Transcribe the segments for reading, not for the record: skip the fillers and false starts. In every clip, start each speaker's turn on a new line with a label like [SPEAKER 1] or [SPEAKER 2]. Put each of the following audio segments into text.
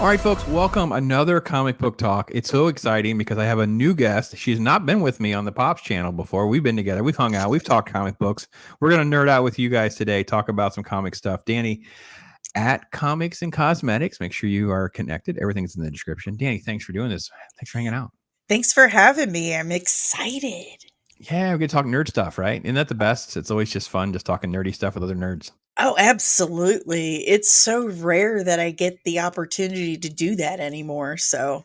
[SPEAKER 1] All right, folks, welcome another comic book talk. It's so exciting because I have a new guest. She's not been with me on the Pops channel before. We've been together. We've hung out. We've talked comic books. We're going to nerd out with you guys today, talk about some comic stuff. Dani at Comics and Cosmetics. Make sure you are connected. Everything's in the description. Dani, thanks for doing this. Thanks for hanging out.
[SPEAKER 2] Thanks for having me. I'm excited.
[SPEAKER 1] Yeah, we get to talk nerd stuff, right? Isn't that the best? It's always just fun just talking nerdy stuff with other nerds.
[SPEAKER 2] Oh, absolutely. It's so rare that I get the opportunity to do that anymore. So,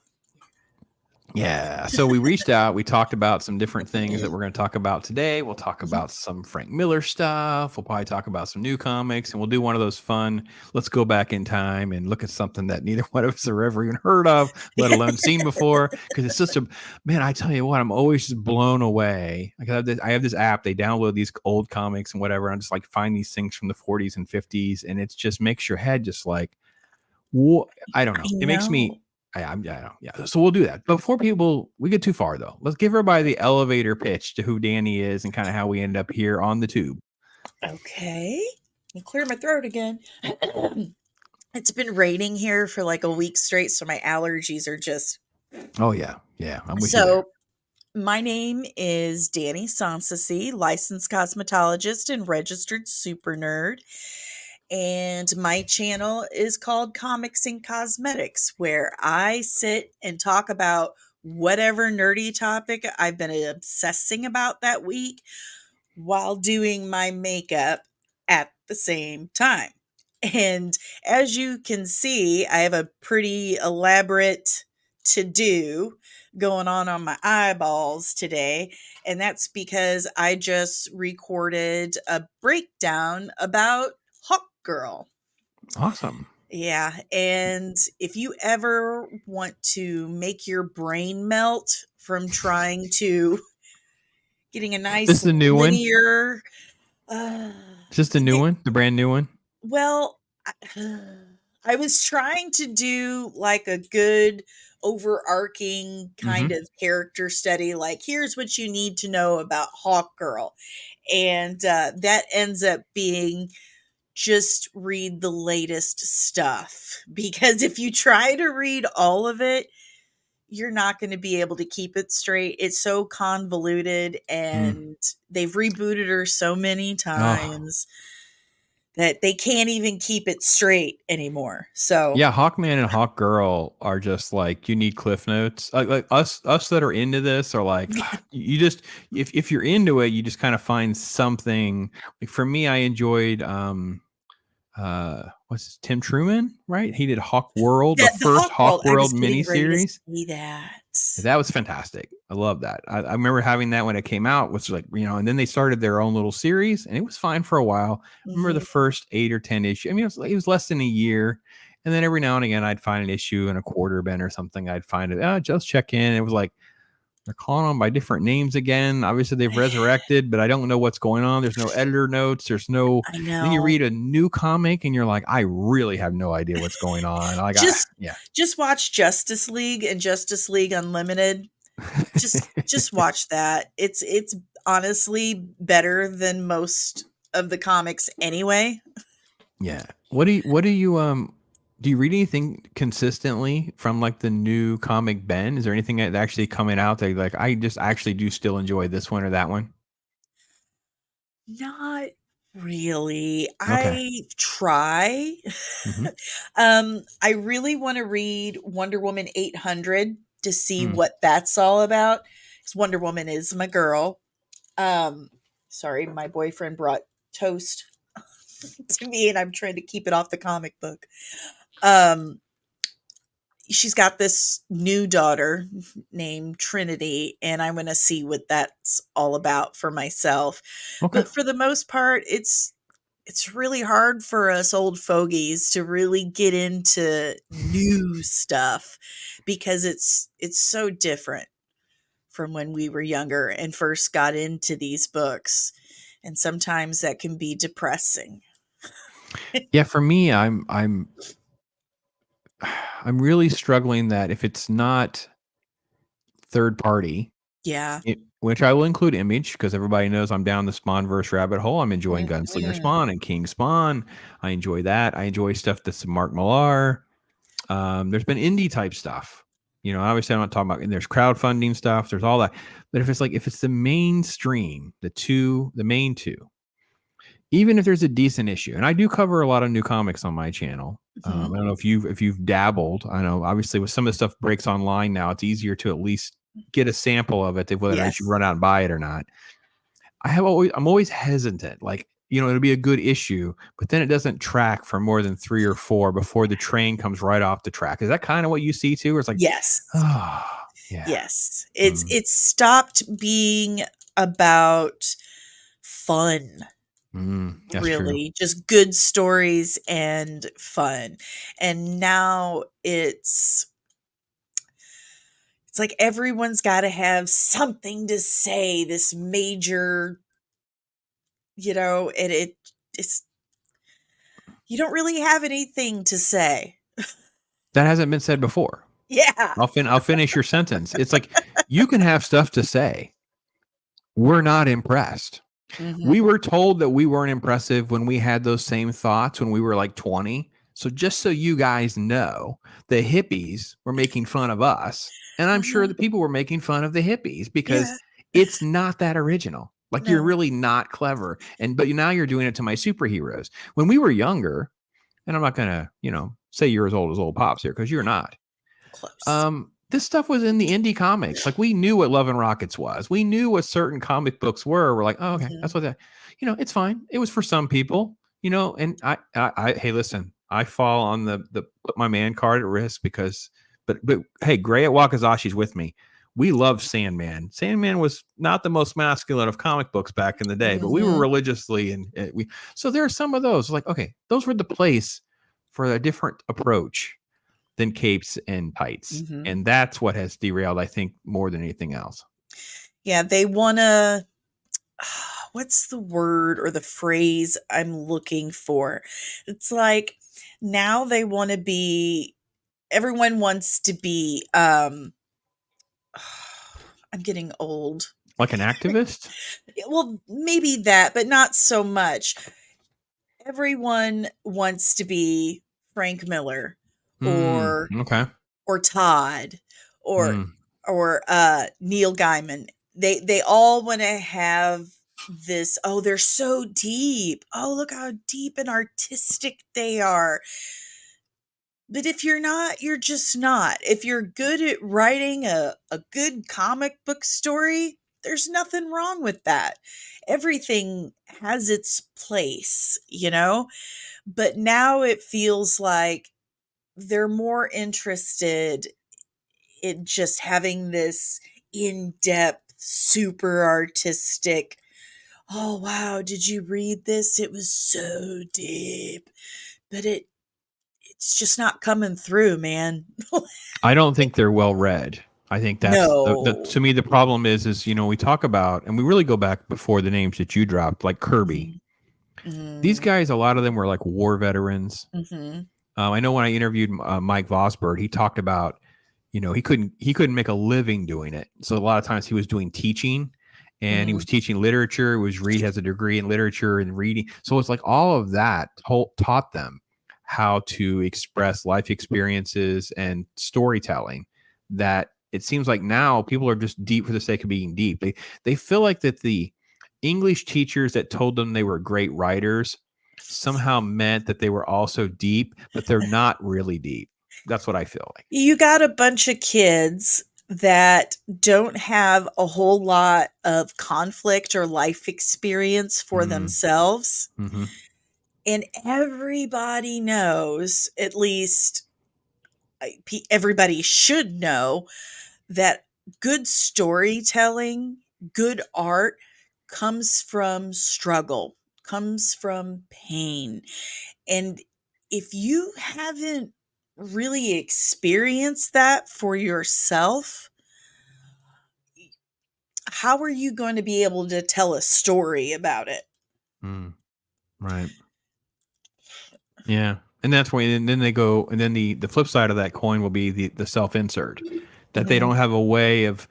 [SPEAKER 1] Yeah. So we reached out. We talked about some different things that we're going to talk about today. We'll talk about some Frank Miller stuff. We'll probably talk about some new comics, and we'll do one of those fun, let's go back in time and look at something that neither one of us have ever even heard of, let alone seen before. Because it's such a, man, I tell you what, I'm always just blown away. Like I have this app, they download these old comics and whatever. And I'm just like, find these things from the 40s and 50s. And it just makes your head just like, I don't know.
[SPEAKER 2] I
[SPEAKER 1] It makes
[SPEAKER 2] know.
[SPEAKER 1] me. I know. Yeah. So we'll do that. Before we get too far, though, let's give everybody the elevator pitch to who Dani is and kind of how we end up here on the tube.
[SPEAKER 2] Okay. I'll clear my throat again. It's been raining here for like a week straight, so my allergies are just.
[SPEAKER 1] Oh yeah, yeah. I'm with you there.
[SPEAKER 2] So, my name is Dani Sansasi, licensed cosmetologist and registered super nerd. And my channel is called Comics and Cosmetics, where I sit and talk about whatever nerdy topic I've been obsessing about that week while doing my makeup at the same time. And as you can see, I have a pretty elaborate to do going on my eyeballs today. And that's because I just recorded a breakdown about Hawk Girl.
[SPEAKER 1] Awesome.
[SPEAKER 2] Yeah. And if you ever want to make your brain melt from trying to getting a
[SPEAKER 1] This
[SPEAKER 2] nice
[SPEAKER 1] is the new one.
[SPEAKER 2] linear uh,
[SPEAKER 1] Is this the new
[SPEAKER 2] it,
[SPEAKER 1] one? The brand new one?
[SPEAKER 2] well, I was trying to do like a good overarching kind
[SPEAKER 1] Mm-hmm.
[SPEAKER 2] of character study, like here's what you need to know about Hawk Girl, and that ends up being just read the latest stuff because if you try to read all of it, you're not going to be able to keep it straight. It's so convoluted
[SPEAKER 1] Mm.
[SPEAKER 2] and they've rebooted her so many
[SPEAKER 1] Oh
[SPEAKER 2] times that they can't even keep it straight anymore. So,
[SPEAKER 1] yeah, Hawkman and Hawk Girl are just like you need cliff notes. Like us that are into this are like you just if you're into it, you just kind of find something. Like for me, I enjoyed what's his, Tim Truman, right? He did Hawk World, the
[SPEAKER 2] that the
[SPEAKER 1] first
[SPEAKER 2] Hawk Girl,
[SPEAKER 1] Hawk
[SPEAKER 2] I
[SPEAKER 1] World
[SPEAKER 2] was getting ready to
[SPEAKER 1] miniseries.
[SPEAKER 2] see that.
[SPEAKER 1] That was fantastic. I love that. I remember having that when it came out, which was like, and then they started their own little series and it was fine for a while. I remember the
[SPEAKER 2] Mhm.
[SPEAKER 1] first 8 or 10 issues. I mean, it was less than a year. And then every now and again, I'd find an issue and a quarter bin or something. I'd find it, just check in. It was like, they're calling them by different names again. Obviously, they've resurrected, but I don't know what's going on. There's no editor notes. There's no.
[SPEAKER 2] I
[SPEAKER 1] Then you
[SPEAKER 2] know.
[SPEAKER 1] read a new comic and you're like, I really have no idea what's going on. Like,
[SPEAKER 2] Just
[SPEAKER 1] yeah.
[SPEAKER 2] just watch Justice League and Justice League Unlimited. Just watch that. It's honestly better than most of the comics anyway.
[SPEAKER 1] Yeah. Do you read anything consistently from like the new comic Ben? Is there anything that actually coming out that like I just actually do still enjoy this one or that one?
[SPEAKER 2] Not really.
[SPEAKER 1] Okay.
[SPEAKER 2] I try.
[SPEAKER 1] Mm-hmm.
[SPEAKER 2] I really want to read Wonder Woman 800 to see
[SPEAKER 1] Mm.
[SPEAKER 2] what that's all about. Because Wonder Woman is my girl. Um, sorry, my boyfriend brought toast to me, and I'm trying to keep it off the comic book. Um, she's got this new daughter named Trinity, and I'm going to see what that's all about for myself.
[SPEAKER 1] Okay.
[SPEAKER 2] But for the most part, it's really hard for us old fogies to really get into new stuff because it's so different from when we were younger and first got into these books, and sometimes that can be depressing.
[SPEAKER 1] Yeah, for me, I'm really struggling that if it's not third party,
[SPEAKER 2] Yeah.
[SPEAKER 1] which I will include Image because everybody knows I'm down the Spawnverse rabbit hole. I'm enjoying Gunslinger
[SPEAKER 2] Mhm.
[SPEAKER 1] Spawn and King Spawn. I enjoy that. I enjoy stuff that's Mark Millar. There's been indie type stuff. You know, obviously I'm not talking about, and there's crowdfunding stuff, there's all that. But if it's the mainstream, the main two, even if there's a decent issue, and I do cover a lot of new comics on my channel. I
[SPEAKER 2] Mhm.
[SPEAKER 1] don't know if you've dabbled. I know obviously with some of the stuff breaks online now, it's easier to at least get a sample of it, whether or not you
[SPEAKER 2] Yes.
[SPEAKER 1] run out and buy it or not. I'm always hesitant. Like, you know, it'll be a good issue, but then it doesn't track for more than 3 or 4 before the train comes right off the track. Is that kind of what you see too? Or it's like,
[SPEAKER 2] Yes.
[SPEAKER 1] oh, yeah.
[SPEAKER 2] Yes.
[SPEAKER 1] Mm,
[SPEAKER 2] It's stopped being about fun,
[SPEAKER 1] that's true.
[SPEAKER 2] really, just good stories and fun. And now it's like everyone's got to have something to say, this major, and it's you don't really have anything to say.
[SPEAKER 1] That hasn't been said before.
[SPEAKER 2] Yeah.
[SPEAKER 1] I'll finish your sentence. It's like you can have stuff to say. We're not impressed. We
[SPEAKER 2] Mhm.
[SPEAKER 1] were told that we weren't impressive when we had those same thoughts when we were like 20. So just so you guys know, the hippies were making fun of us. And I'm sure
[SPEAKER 2] Uh-huh.
[SPEAKER 1] the people were making fun of the hippies because
[SPEAKER 2] Yeah.
[SPEAKER 1] it's not that original. Like you're
[SPEAKER 2] No.
[SPEAKER 1] really not clever. But now you're doing it to my superheroes. When we were younger, and I'm not gonna, say you're as old as old pops here because you're not.
[SPEAKER 2] Close.
[SPEAKER 1] This stuff was in the indie comics. Like we knew what Love and Rockets was. We knew what certain comic books were. We're like, oh, okay, that's
[SPEAKER 2] Mhm.
[SPEAKER 1] what that. It's fine. It was for some people, And hey, listen, I fall on the put my man card at risk because, but hey, Gray at Wakazashi's with me. We love Sandman. Sandman was not the most masculine of comic books back in the day, but we were
[SPEAKER 2] Mhm.
[SPEAKER 1] religiously and we. So there are some of those like, okay, those were the place for a different approach than capes and tights.
[SPEAKER 2] Mhm.
[SPEAKER 1] And that's what has derailed, I think, more than anything else.
[SPEAKER 2] Yeah, they wanna what's the word or the phrase I'm looking for? It's like now they wanna be everyone wants to be, I'm getting old.
[SPEAKER 1] Like an activist?
[SPEAKER 2] Well, maybe that, but not so much. Everyone wants to be Frank Miller or
[SPEAKER 1] Okay.
[SPEAKER 2] Todd or
[SPEAKER 1] Mm.
[SPEAKER 2] Neil Gaiman. They all want to have this, oh, they're so deep. Oh, look how deep and artistic they are. But if you're not, you're just not. If you're good at writing a good comic book story, there's nothing wrong with that. Everything has its place. But now it feels like they're more interested in just having this in-depth, super artistic, oh wow, did you read this? It was so deep. But it's just not coming through, man.
[SPEAKER 1] I don't think they're well read. I think that's to
[SPEAKER 2] No.
[SPEAKER 1] me the problem is we talk about and we really go back before the names that you dropped, like Kirby.
[SPEAKER 2] Mhm.
[SPEAKER 1] These
[SPEAKER 2] Mhm.
[SPEAKER 1] guys, a lot of them were like war veterans.
[SPEAKER 2] Mhm.
[SPEAKER 1] I know when I interviewed Mike Vosberg, he talked about, he couldn't make a living doing it. So a lot of times he was doing teaching, and he
[SPEAKER 2] Mhm.
[SPEAKER 1] was teaching literature. It was Reed has a degree in literature and reading, so it's like all of that taught them how to express life experiences and storytelling. That it seems like now people are just deep for the sake of being deep. They feel like that the English teachers that told them they were great writers somehow meant that they were also deep, but they're not really deep. That's what I feel like.
[SPEAKER 2] You got a bunch of kids that don't have a whole lot of conflict or life experience for
[SPEAKER 1] Mm,
[SPEAKER 2] themselves.
[SPEAKER 1] hmm.
[SPEAKER 2] And everybody knows, at least everybody should know, that good storytelling, good art comes from struggle, comes from pain. And if you haven't really experienced that for yourself, how are you going to be able to tell a story about it?
[SPEAKER 1] Mm, right. Yeah. And that's when and then they go and then the flip side of that coin will be the self insert that they
[SPEAKER 2] Mhm.
[SPEAKER 1] don't have a way of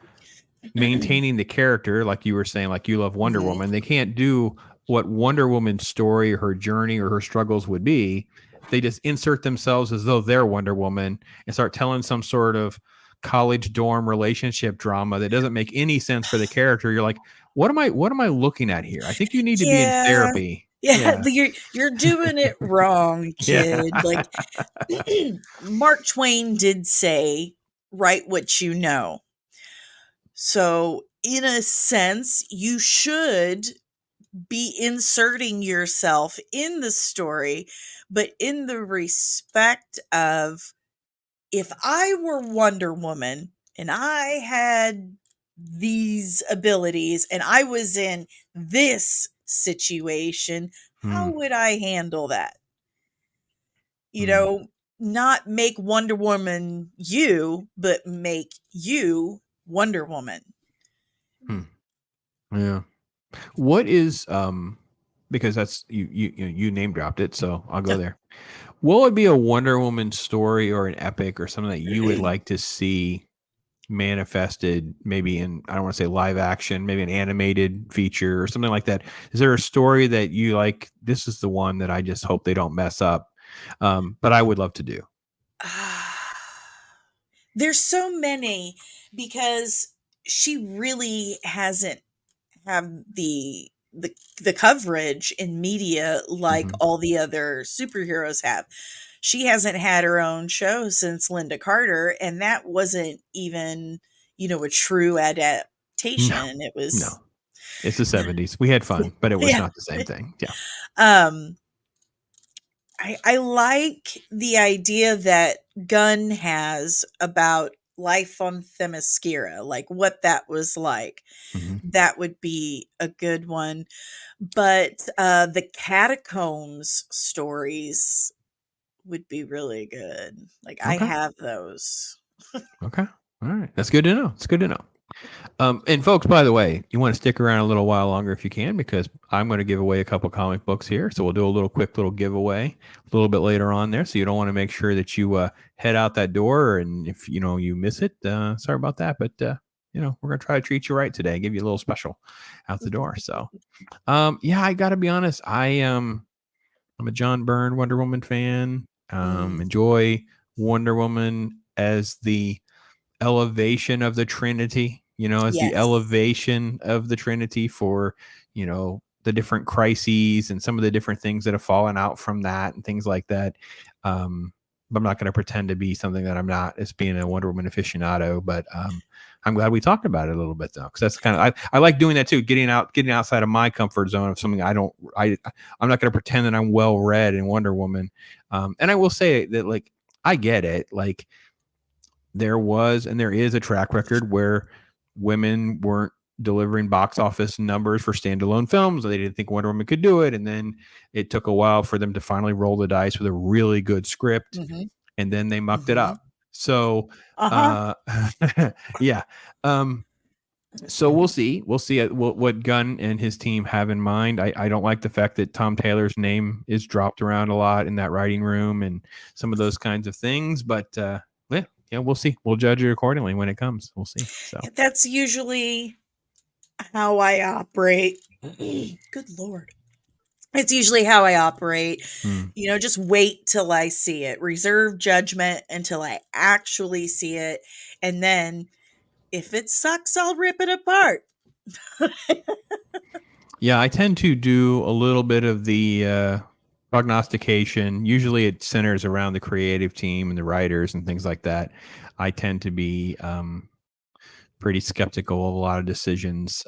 [SPEAKER 1] maintaining the character like you were saying, like you love Wonder
[SPEAKER 2] Mhm.
[SPEAKER 1] Woman. They can't do what Wonder Woman's story, her journey, or her struggles would be they just insert themselves as though they're Wonder Woman and start telling some sort of college dorm relationship drama that doesn't make any sense for the character. You're like, what am I looking at here? I think you need to be in
[SPEAKER 2] Yeah.
[SPEAKER 1] therapy.
[SPEAKER 2] Yeah,
[SPEAKER 1] Yeah.
[SPEAKER 2] you're doing it wrong,
[SPEAKER 1] Yeah.
[SPEAKER 2] kid. Like Mark Twain did say, write what you know. So, in a sense, you should be inserting yourself in the story, but in the respect of, if I were Wonder Woman and I had these abilities and I was in this situation,
[SPEAKER 1] Hmm.
[SPEAKER 2] how would I handle that? You
[SPEAKER 1] Hmm.
[SPEAKER 2] know, not make Wonder Woman you, but make you Wonder Woman.
[SPEAKER 1] Hmm. Yeah. What is because that's you name dropped it, so I'll go there. What would be a Wonder Woman story or an epic or something that you would like to see manifested, maybe in, I don't want to say live action, maybe an animated feature or something like that? Is there a story that you like? This is the one that I just hope they don't mess up, but I would love to do.
[SPEAKER 2] There's so many, because she really hasn't have the coverage in media like
[SPEAKER 1] Hmm.
[SPEAKER 2] all the other superheroes have. She hasn't had her own show since Linda Carter, and that wasn't even, a true
[SPEAKER 1] No,
[SPEAKER 2] adaptation. It
[SPEAKER 1] no,
[SPEAKER 2] was
[SPEAKER 1] it's the '70s. We had fun, but it was
[SPEAKER 2] yeah.
[SPEAKER 1] not the same thing. Yeah.
[SPEAKER 2] Um I like the idea that Gunn has about life on Themyscira, like what that was like.
[SPEAKER 1] Hmm.
[SPEAKER 2] That would be a good one. But, the catacombs stories would be really good. Like, I
[SPEAKER 1] Okay.
[SPEAKER 2] have those.
[SPEAKER 1] Okay. All right. That's good to know. It's good to know. And folks, by the way, you want to stick around a little while longer if you can, because I'm going to give away a couple comic books here. So we'll do a little quick little giveaway a little bit later on there. So you don't want to make sure that you head out that door, and if you miss it, sorry about that. But we're going to try to treat you right today, give you a little special out the door. So yeah, I got to be honest. I'm a John Byrne Wonder Woman fan.
[SPEAKER 2] Mm,
[SPEAKER 1] Enjoy Wonder Woman as the elevation of the Trinity, as the
[SPEAKER 2] yes.
[SPEAKER 1] elevation of the Trinity for, the different crises and some of the different things that have fallen out from that and things like that. But I'm not going to pretend to be something that I'm not as being a Wonder Woman aficionado, but I'm glad we talked about it a little bit though, because that's kind of I like doing that too, getting outside of my comfort zone of something I'm not going to pretend that I'm well read in Wonder Woman. And I will say that, like, I get it, like there was and there is a track record where women weren't delivering box office numbers for standalone films. They didn't think Wonder Woman could do it. And then it took a while for them to finally roll the dice with a really good script.
[SPEAKER 2] Mhm,
[SPEAKER 1] And then they mucked it
[SPEAKER 2] mhm.
[SPEAKER 1] up. So,
[SPEAKER 2] Uh-huh.
[SPEAKER 1] uh, yeah. So we'll see. We'll see what Gunn and his team have in mind. I don't like the fact that Tom Taylor's name is dropped around a lot in that writing room and some of those kinds of things. But yeah, we'll see. We'll judge it accordingly when it comes. We'll see. So,
[SPEAKER 2] That's usually how I operate. Good lord. It's usually how I operate.
[SPEAKER 1] hmm.
[SPEAKER 2] Just wait till I see it. Reserve judgment until I actually see it, and then if it sucks, I'll rip it apart.
[SPEAKER 1] Yeah, I tend to do a little bit of the prognostication. Usually, it centers around the creative team and the writers and things like that. I tend to be pretty skeptical of a lot of decisions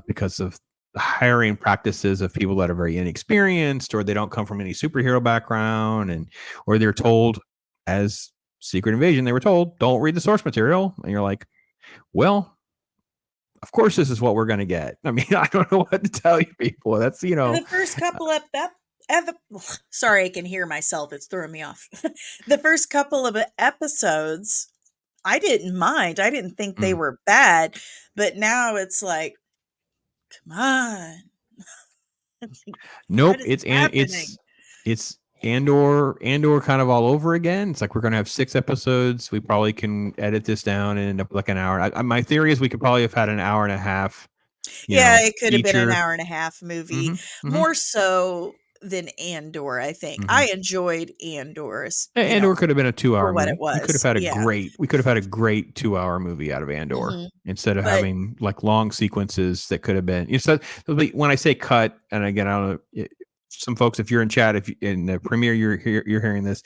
[SPEAKER 1] because of the hiring practices of people that are very inexperienced, or they don't come from any superhero background, and or they're told, as Secret Invasion, they were told, don't read the source material, and you're like, well, of course this is what we're going to get. I mean, I don't know what to tell you people. That's
[SPEAKER 2] The first couple of sorry, I can hear myself. It's throwing me off. The first couple of episodes, I didn't mind. I didn't think they
[SPEAKER 1] mm,
[SPEAKER 2] were bad, but now it's like, come on, what
[SPEAKER 1] nope.
[SPEAKER 2] is
[SPEAKER 1] It's
[SPEAKER 2] happening?
[SPEAKER 1] it's Andor kind of all over again. It's like we're gonna have 6 episodes. We probably can edit this down and end up like an hour. My theory is we could probably have had an hour and a half,
[SPEAKER 2] Yeah, it could have been an
[SPEAKER 1] feature.
[SPEAKER 2] hour and a half movie.
[SPEAKER 1] Hmm. Hmm.
[SPEAKER 2] More so, than Andor, I think.
[SPEAKER 1] Mhm.
[SPEAKER 2] I enjoyed Andor's,
[SPEAKER 1] Andor could have been a
[SPEAKER 2] for
[SPEAKER 1] 2-hour
[SPEAKER 2] what it
[SPEAKER 1] movie. We could have
[SPEAKER 2] was.
[SPEAKER 1] had a
[SPEAKER 2] Yeah.
[SPEAKER 1] great we could have had a great 2-hour movie out of Andor
[SPEAKER 2] Mhm.
[SPEAKER 1] instead of
[SPEAKER 2] But
[SPEAKER 1] having like long sequences that could have been. You said when I say cut, and again, I don't know. Some folks, if you're in chat, if you, in the premiere you're hearing this,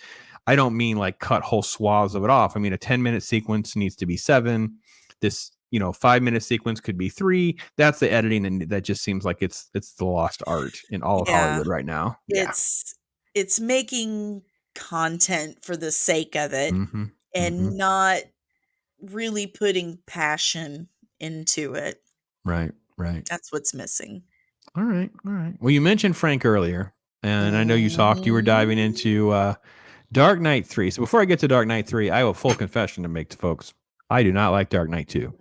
[SPEAKER 1] I don't mean like cut whole swaths of it off. I mean a 10-minute sequence needs to be 7. This 5-minute sequence could be 3. That's the editing, and that just seems like it's the lost art in all of
[SPEAKER 2] yeah,
[SPEAKER 1] Hollywood right now. Yeah.
[SPEAKER 2] it's it's making content for the sake of it
[SPEAKER 1] Mm-hmm. Mm-hmm.
[SPEAKER 2] and not really putting passion into it.
[SPEAKER 1] Right. Right.
[SPEAKER 2] That's what's missing.
[SPEAKER 1] All right, all right. Well, you mentioned Frank earlier, and I know you were diving into
[SPEAKER 2] Mhm.
[SPEAKER 1] Dark Knight 3. So before I get to Dark Knight 3, I have a full confession to make to folks. I do not like Dark Knight 2.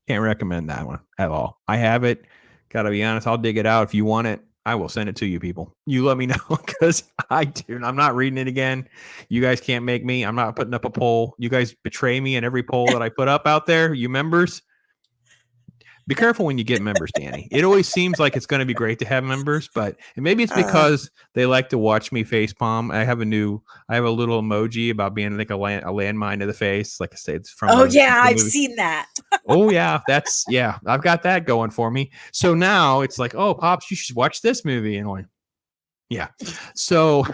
[SPEAKER 1] Can't recommend that one at all. I have it. Gotta be honest, I'll dig it out. If you want it, I will send it to you, people. You let me know because I do. I'm not reading it again. You guys can't make me. I'm not putting up a poll. You guys betray me in every poll that I put up out there, you members. Be careful when you get members, Danny. It always seems like it's going to be great to have members, but and maybe it's
[SPEAKER 2] Uh,
[SPEAKER 1] because they like to watch me facepalm. I have a little emoji about being like a landmine to the face. Like I say, it's from
[SPEAKER 2] oh,
[SPEAKER 1] the
[SPEAKER 2] yeah, I've
[SPEAKER 1] movie.
[SPEAKER 2] seen that.
[SPEAKER 1] Oh yeah, I've got that going for me. So now it's like, oh, pops, you should watch this movie, and I'm like, yeah. So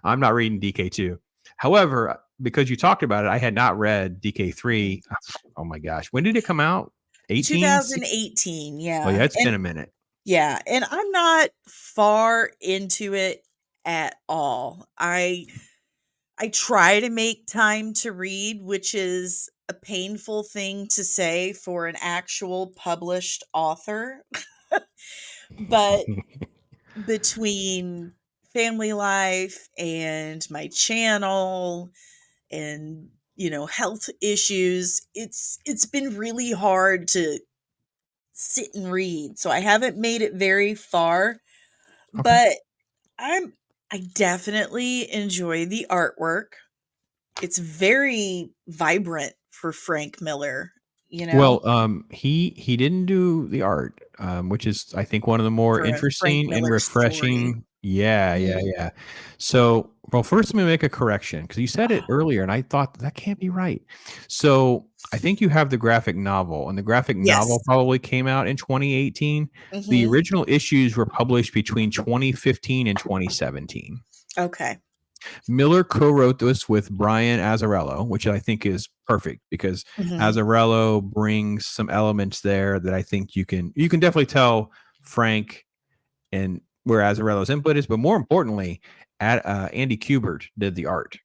[SPEAKER 1] I'm not reading DK2. However, because you talked about it, I had not read DK3. Oh my gosh, when did it come out? 18?
[SPEAKER 2] 2018,
[SPEAKER 1] Oh
[SPEAKER 2] yeah,
[SPEAKER 1] yeah, it's been
[SPEAKER 2] and
[SPEAKER 1] a minute.
[SPEAKER 2] yeah, and I'm not far into it at all. I try to make time to read, which is a painful thing to say for an actual published author. But between family life and my channel and health issues, it's been really hard to sit and read. So I haven't made it very far,
[SPEAKER 1] Okay.
[SPEAKER 2] but I'm I definitely enjoy the artwork. It's very vibrant for Frank Miller, you know,
[SPEAKER 1] Well, he didn't do the art, which is I think one of the more
[SPEAKER 2] for a Frank
[SPEAKER 1] interesting and
[SPEAKER 2] Miller story.
[SPEAKER 1] refreshing. Yeah, yeah,
[SPEAKER 2] Mm,
[SPEAKER 1] yeah. So, well, first let me make a correction because you said it earlier, and I thought that can't be right. So, I think you have the graphic novel, and the graphic novel
[SPEAKER 2] yes.
[SPEAKER 1] probably came out in 2018. The
[SPEAKER 2] Mhm.
[SPEAKER 1] original issues were published between 2015 and 2017.
[SPEAKER 2] Okay.
[SPEAKER 1] Miller co-wrote this with Brian Azzarello, which I think is perfect because
[SPEAKER 2] Mhm.
[SPEAKER 1] Azzarello brings some elements there that I think you can definitely tell Frank and where Azzarello's input is, but more importantly, Andy Kubert did the art.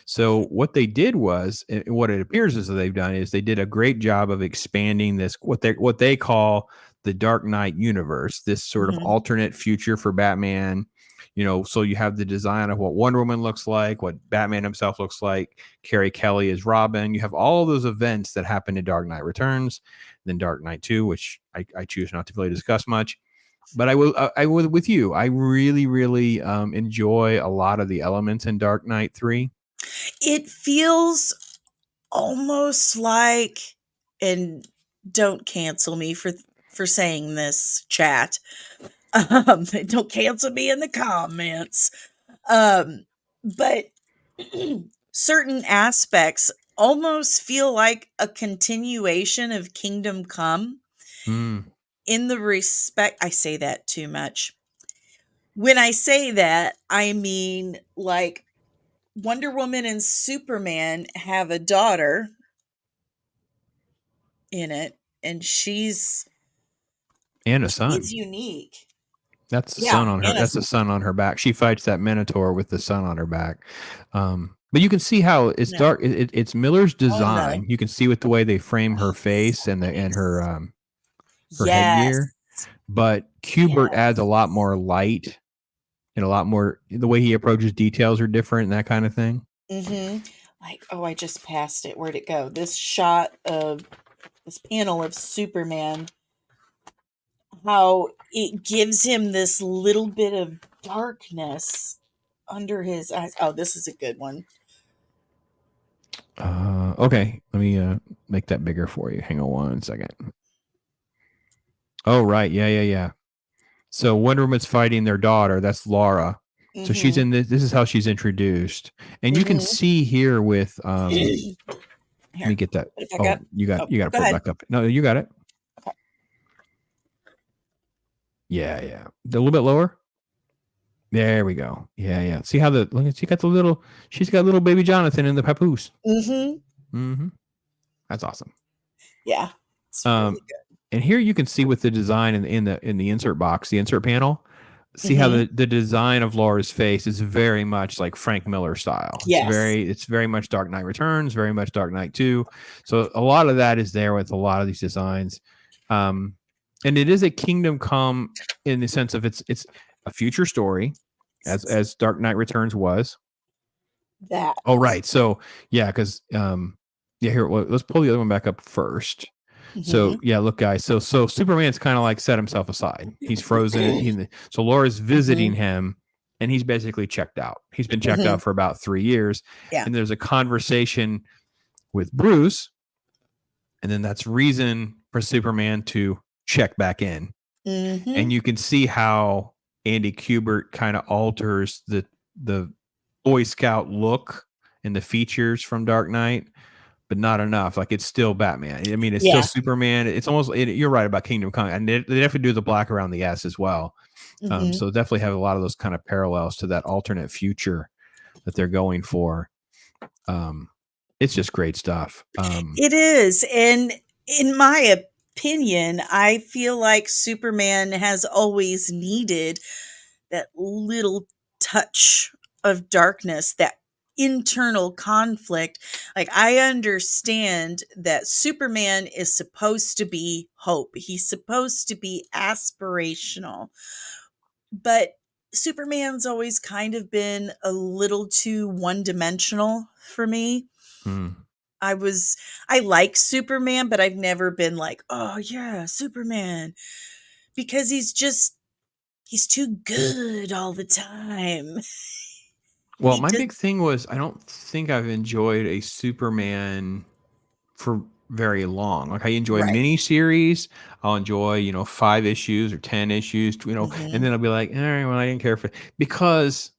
[SPEAKER 1] So what they did was, what it appears as though they've done is they did a great job of expanding this what they call the Dark Knight universe, this sort of
[SPEAKER 2] Mhm.
[SPEAKER 1] alternate future for Batman. So you have the design of what Wonder Woman looks like, what Batman himself looks like, Carrie Kelly as Robin. You have all those events that happen in Dark Knight Returns, then Dark Knight 2, which I choose not to really discuss much. But I will with you. I really, really enjoy a lot of the elements in Dark Knight 3.
[SPEAKER 2] It feels almost like, and don't cancel me for saying this, chat. Don't cancel me in the comments. But certain aspects almost feel like a continuation of Kingdom Come,
[SPEAKER 1] Mm.
[SPEAKER 2] in the respect I say that too much. When I say that, I mean like Wonder Woman and Superman have a daughter in it, and
[SPEAKER 1] And a
[SPEAKER 2] she's
[SPEAKER 1] son.
[SPEAKER 2] unique.
[SPEAKER 1] That's the
[SPEAKER 2] Yeah,
[SPEAKER 1] sun on her.
[SPEAKER 2] and a
[SPEAKER 1] That's the sun on her back. She fights that Minotaur with the sun on her back. But you can see how it's
[SPEAKER 2] no.
[SPEAKER 1] dark. It's Miller's
[SPEAKER 2] Oh no.
[SPEAKER 1] design. You can see with the way they frame her face and her
[SPEAKER 2] Yes.
[SPEAKER 1] headgear. But Kubert
[SPEAKER 2] Yes.
[SPEAKER 1] adds a lot more light and a lot more. The way he approaches details are different and that kind of thing.
[SPEAKER 2] Mhm. Like, oh, I just passed it. Where'd it go? This shot of this panel of Superman, how it gives him this little bit of darkness under his eyes. Oh, this is a good one.
[SPEAKER 1] Okay, let me make that bigger for you. Hang on one second. Oh right, yeah, yeah, yeah. So Wonder Woman's fighting their daughter. That's Laura. So she's
[SPEAKER 2] Mhm.
[SPEAKER 1] in this. This is how she's introduced, and you can
[SPEAKER 2] Mhm.
[SPEAKER 1] see here with let me
[SPEAKER 2] Here,
[SPEAKER 1] get that.
[SPEAKER 2] put it back
[SPEAKER 1] Oh,
[SPEAKER 2] up.
[SPEAKER 1] you got
[SPEAKER 2] Oh,
[SPEAKER 1] you got to
[SPEAKER 2] go
[SPEAKER 1] pull it
[SPEAKER 2] ahead.
[SPEAKER 1] back up. No, you got it.
[SPEAKER 2] Okay.
[SPEAKER 1] Yeah, yeah. A little bit lower. There we go. Yeah, yeah. See how the look at she got the little. She's got little baby Jonathan in the papoose.
[SPEAKER 2] Mhm.
[SPEAKER 1] Mm-hmm. That's awesome.
[SPEAKER 2] Yeah. It's
[SPEAKER 1] Um,
[SPEAKER 2] really good.
[SPEAKER 1] and here you can see with the design in the insert box, the insert panel. See how
[SPEAKER 2] Mhm.
[SPEAKER 1] the design of Laura's face is very much like Frank Miller style.
[SPEAKER 2] Yes.
[SPEAKER 1] It's very much Dark Knight Returns, very much Dark Knight 2. So a lot of that is there with a lot of these designs. Um, and it is a Kingdom Come in the sense of it's a future story, as Dark Knight Returns was.
[SPEAKER 2] That.
[SPEAKER 1] Oh, right. So yeah, because yeah, here let's pull the other one back up first. So
[SPEAKER 2] Mhm.
[SPEAKER 1] yeah, look, guys. So Superman's kind of like set himself aside. He's frozen. So Laura's visiting
[SPEAKER 2] Mhm.
[SPEAKER 1] him, and he's basically checked out. He's been checked
[SPEAKER 2] Mhm.
[SPEAKER 1] out for about 3 years,
[SPEAKER 2] Yeah.
[SPEAKER 1] and there's a conversation with Bruce, and then that's reason for Superman to check back in, and
[SPEAKER 2] Mhm.
[SPEAKER 1] you can see how Andy Kubert kind of alters the Boy Scout look and the features from Dark Knight, but not enough. Like it's still Batman. I mean, it's still
[SPEAKER 2] Yeah.
[SPEAKER 1] Superman. It's almost. You're right about Kingdom Come, and they definitely do the black around the S as well.
[SPEAKER 2] Mhm.
[SPEAKER 1] So definitely have a lot of those kind of parallels to that alternate future that they're going for. Um, it's just great stuff.
[SPEAKER 2] It is, and in my opinion, I feel like Superman has always needed that little touch of darkness, that internal conflict. Like, I understand that Superman is supposed to be hope, he's supposed to be aspirational, but Superman's always kind of been a little too one dimensional for me.
[SPEAKER 1] hmm.
[SPEAKER 2] I was I like Superman, but I've never been like, "Oh, yeah, Superman," because he's too good all the time.
[SPEAKER 1] Well,
[SPEAKER 2] He
[SPEAKER 1] my
[SPEAKER 2] just
[SPEAKER 1] big thing was I don't think I've enjoyed a Superman for very long. Like I enjoy
[SPEAKER 2] Right.
[SPEAKER 1] miniseries. I'll enjoy, 5 issues or 10 issues, and
[SPEAKER 2] Mhm.
[SPEAKER 1] then I'll be like, all right, well, I didn't care for because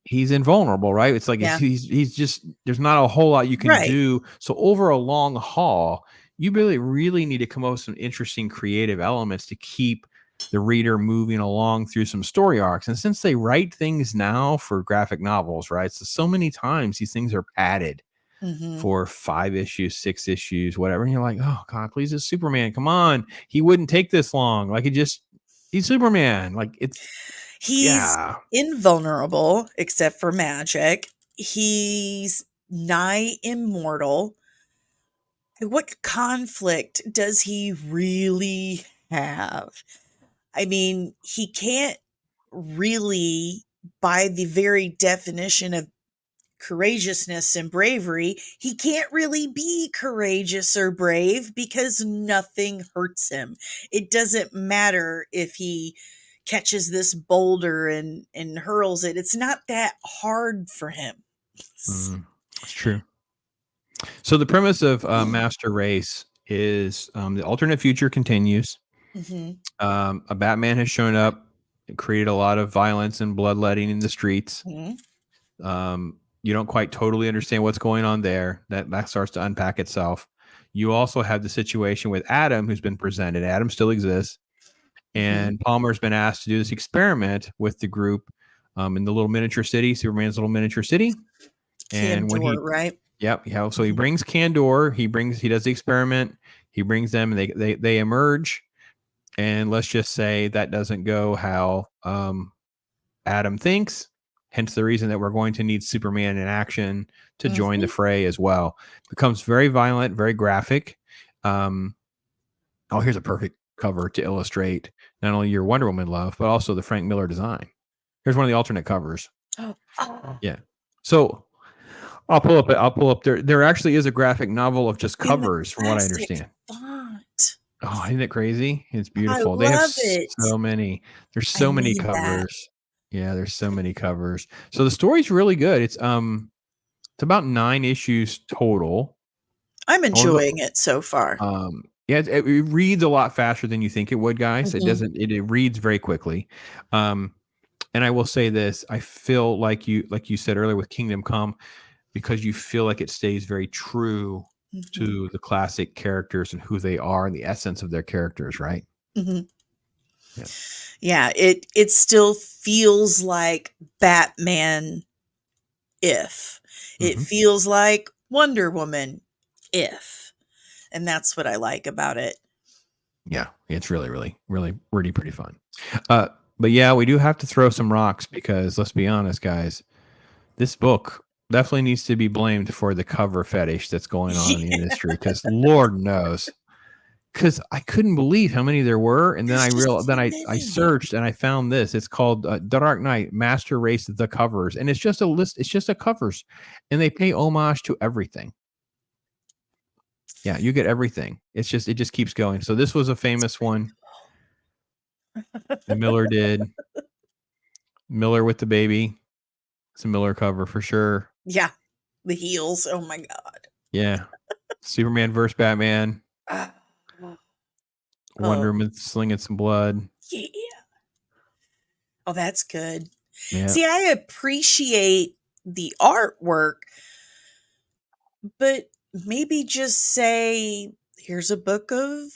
[SPEAKER 1] he's invulnerable, right? It's like
[SPEAKER 2] Yeah.
[SPEAKER 1] he's just there's not a whole lot you can
[SPEAKER 2] Right.
[SPEAKER 1] do. So over a long haul, you really need to come up with some interesting creative elements to keep the reader moving along through some story arcs. And since they write things now for graphic novels, right? So many times these things are padded
[SPEAKER 2] Mhm.
[SPEAKER 1] for 5 issues, 6 issues, whatever. And you're like, oh God, please, it's Superman. Come on. He wouldn't take this long. Like he's Superman. Like it's
[SPEAKER 2] He's
[SPEAKER 1] yeah.
[SPEAKER 2] invulnerable except for magic. He's nigh immortal. What conflict does he really have? I mean, he can't really, by the very definition of courageousness and bravery, he can't really be courageous or brave because nothing hurts him. It doesn't matter if he catches this boulder and hurls it. It's not that hard for him.
[SPEAKER 1] That's true. So the premise of Master Race is the alternate future continues.
[SPEAKER 2] Mhm.
[SPEAKER 1] A Batman has shown up, and created a lot of violence and bloodletting in the streets.
[SPEAKER 2] Mhm.
[SPEAKER 1] You don't quite totally understand what's going on there. That starts to unpack itself. You also have the situation with Adam, who's been presented. Adam still exists,
[SPEAKER 2] Mhm.
[SPEAKER 1] and Palmer's been asked to do this experiment with the group in the little miniature city, Superman's little miniature city. And when
[SPEAKER 2] Candor,
[SPEAKER 1] he
[SPEAKER 2] right?
[SPEAKER 1] Yep. Yeah. So he
[SPEAKER 2] Mhm.
[SPEAKER 1] brings Candor. He does the experiment. He brings them, and they emerge. And let's just say that doesn't go how Adam thinks. Hence the reason that we're going to need Superman in action to join the
[SPEAKER 2] Mhm.
[SPEAKER 1] fray as well. Becomes very violent, very graphic. Um, oh, here's a perfect cover to illustrate not only your Wonder Woman love, but also the Frank Miller design. Here's one of the alternate covers.
[SPEAKER 2] Oh,
[SPEAKER 1] Yeah. So I'll pull up. I'll pull up. There actually is a graphic novel of just
[SPEAKER 2] in the
[SPEAKER 1] covers, from what I
[SPEAKER 2] classic
[SPEAKER 1] understand.
[SPEAKER 2] font.
[SPEAKER 1] Oh, isn't it crazy? It's
[SPEAKER 2] I
[SPEAKER 1] beautiful. They have
[SPEAKER 2] love it.
[SPEAKER 1] so many. There's
[SPEAKER 2] I
[SPEAKER 1] so many
[SPEAKER 2] need that.
[SPEAKER 1] covers. Yeah, there's so many covers. So the story's really good. It's about 9 issues total.
[SPEAKER 2] I'm
[SPEAKER 1] Although
[SPEAKER 2] enjoying it so far.
[SPEAKER 1] Yeah, it reads a lot faster than you think it would, guys. It
[SPEAKER 2] Mhm,
[SPEAKER 1] doesn't. It reads very quickly. Um, and I will say this: I feel like you said earlier with Kingdom Come, because you feel like it stays very true
[SPEAKER 2] mhm,
[SPEAKER 1] to the classic characters and who they are and the essence of their characters, right?
[SPEAKER 2] mhm.
[SPEAKER 1] Yeah.
[SPEAKER 2] Yeah, it still feels like Batman if. It
[SPEAKER 1] Hmm.
[SPEAKER 2] feels like Wonder Woman if. And that's what I like about it.
[SPEAKER 1] Yeah, it's really pretty fun. Uh, but yeah, we do have to throw some rocks because let's be honest, guys, this book definitely needs to be blamed for the cover fetish that's going on in the
[SPEAKER 2] Yeah,
[SPEAKER 1] industry. Because Lord knows, because I couldn't believe how many there were, and then
[SPEAKER 2] there's
[SPEAKER 1] I
[SPEAKER 2] just
[SPEAKER 1] realized,
[SPEAKER 2] so
[SPEAKER 1] I
[SPEAKER 2] many.
[SPEAKER 1] searched and I found this. It's called Dark Knight Master Race the Covers, and it's just a list. It's just a covers, and they pay homage to everything. Yeah, you get everything. It just keeps going. So this was a
[SPEAKER 2] It's
[SPEAKER 1] famous
[SPEAKER 2] pretty
[SPEAKER 1] one that Miller did. Miller with the baby. It's a Miller cover for sure.
[SPEAKER 2] yeah, the heels. Oh my god.
[SPEAKER 1] Yeah, Superman versus Batman.
[SPEAKER 2] Ah,
[SPEAKER 1] Wonder
[SPEAKER 2] oh,
[SPEAKER 1] Woman slinging some blood.
[SPEAKER 2] yeah. Oh, that's good.
[SPEAKER 1] Yeah,
[SPEAKER 2] See, I appreciate the artwork, but maybe just say, "Here's a book of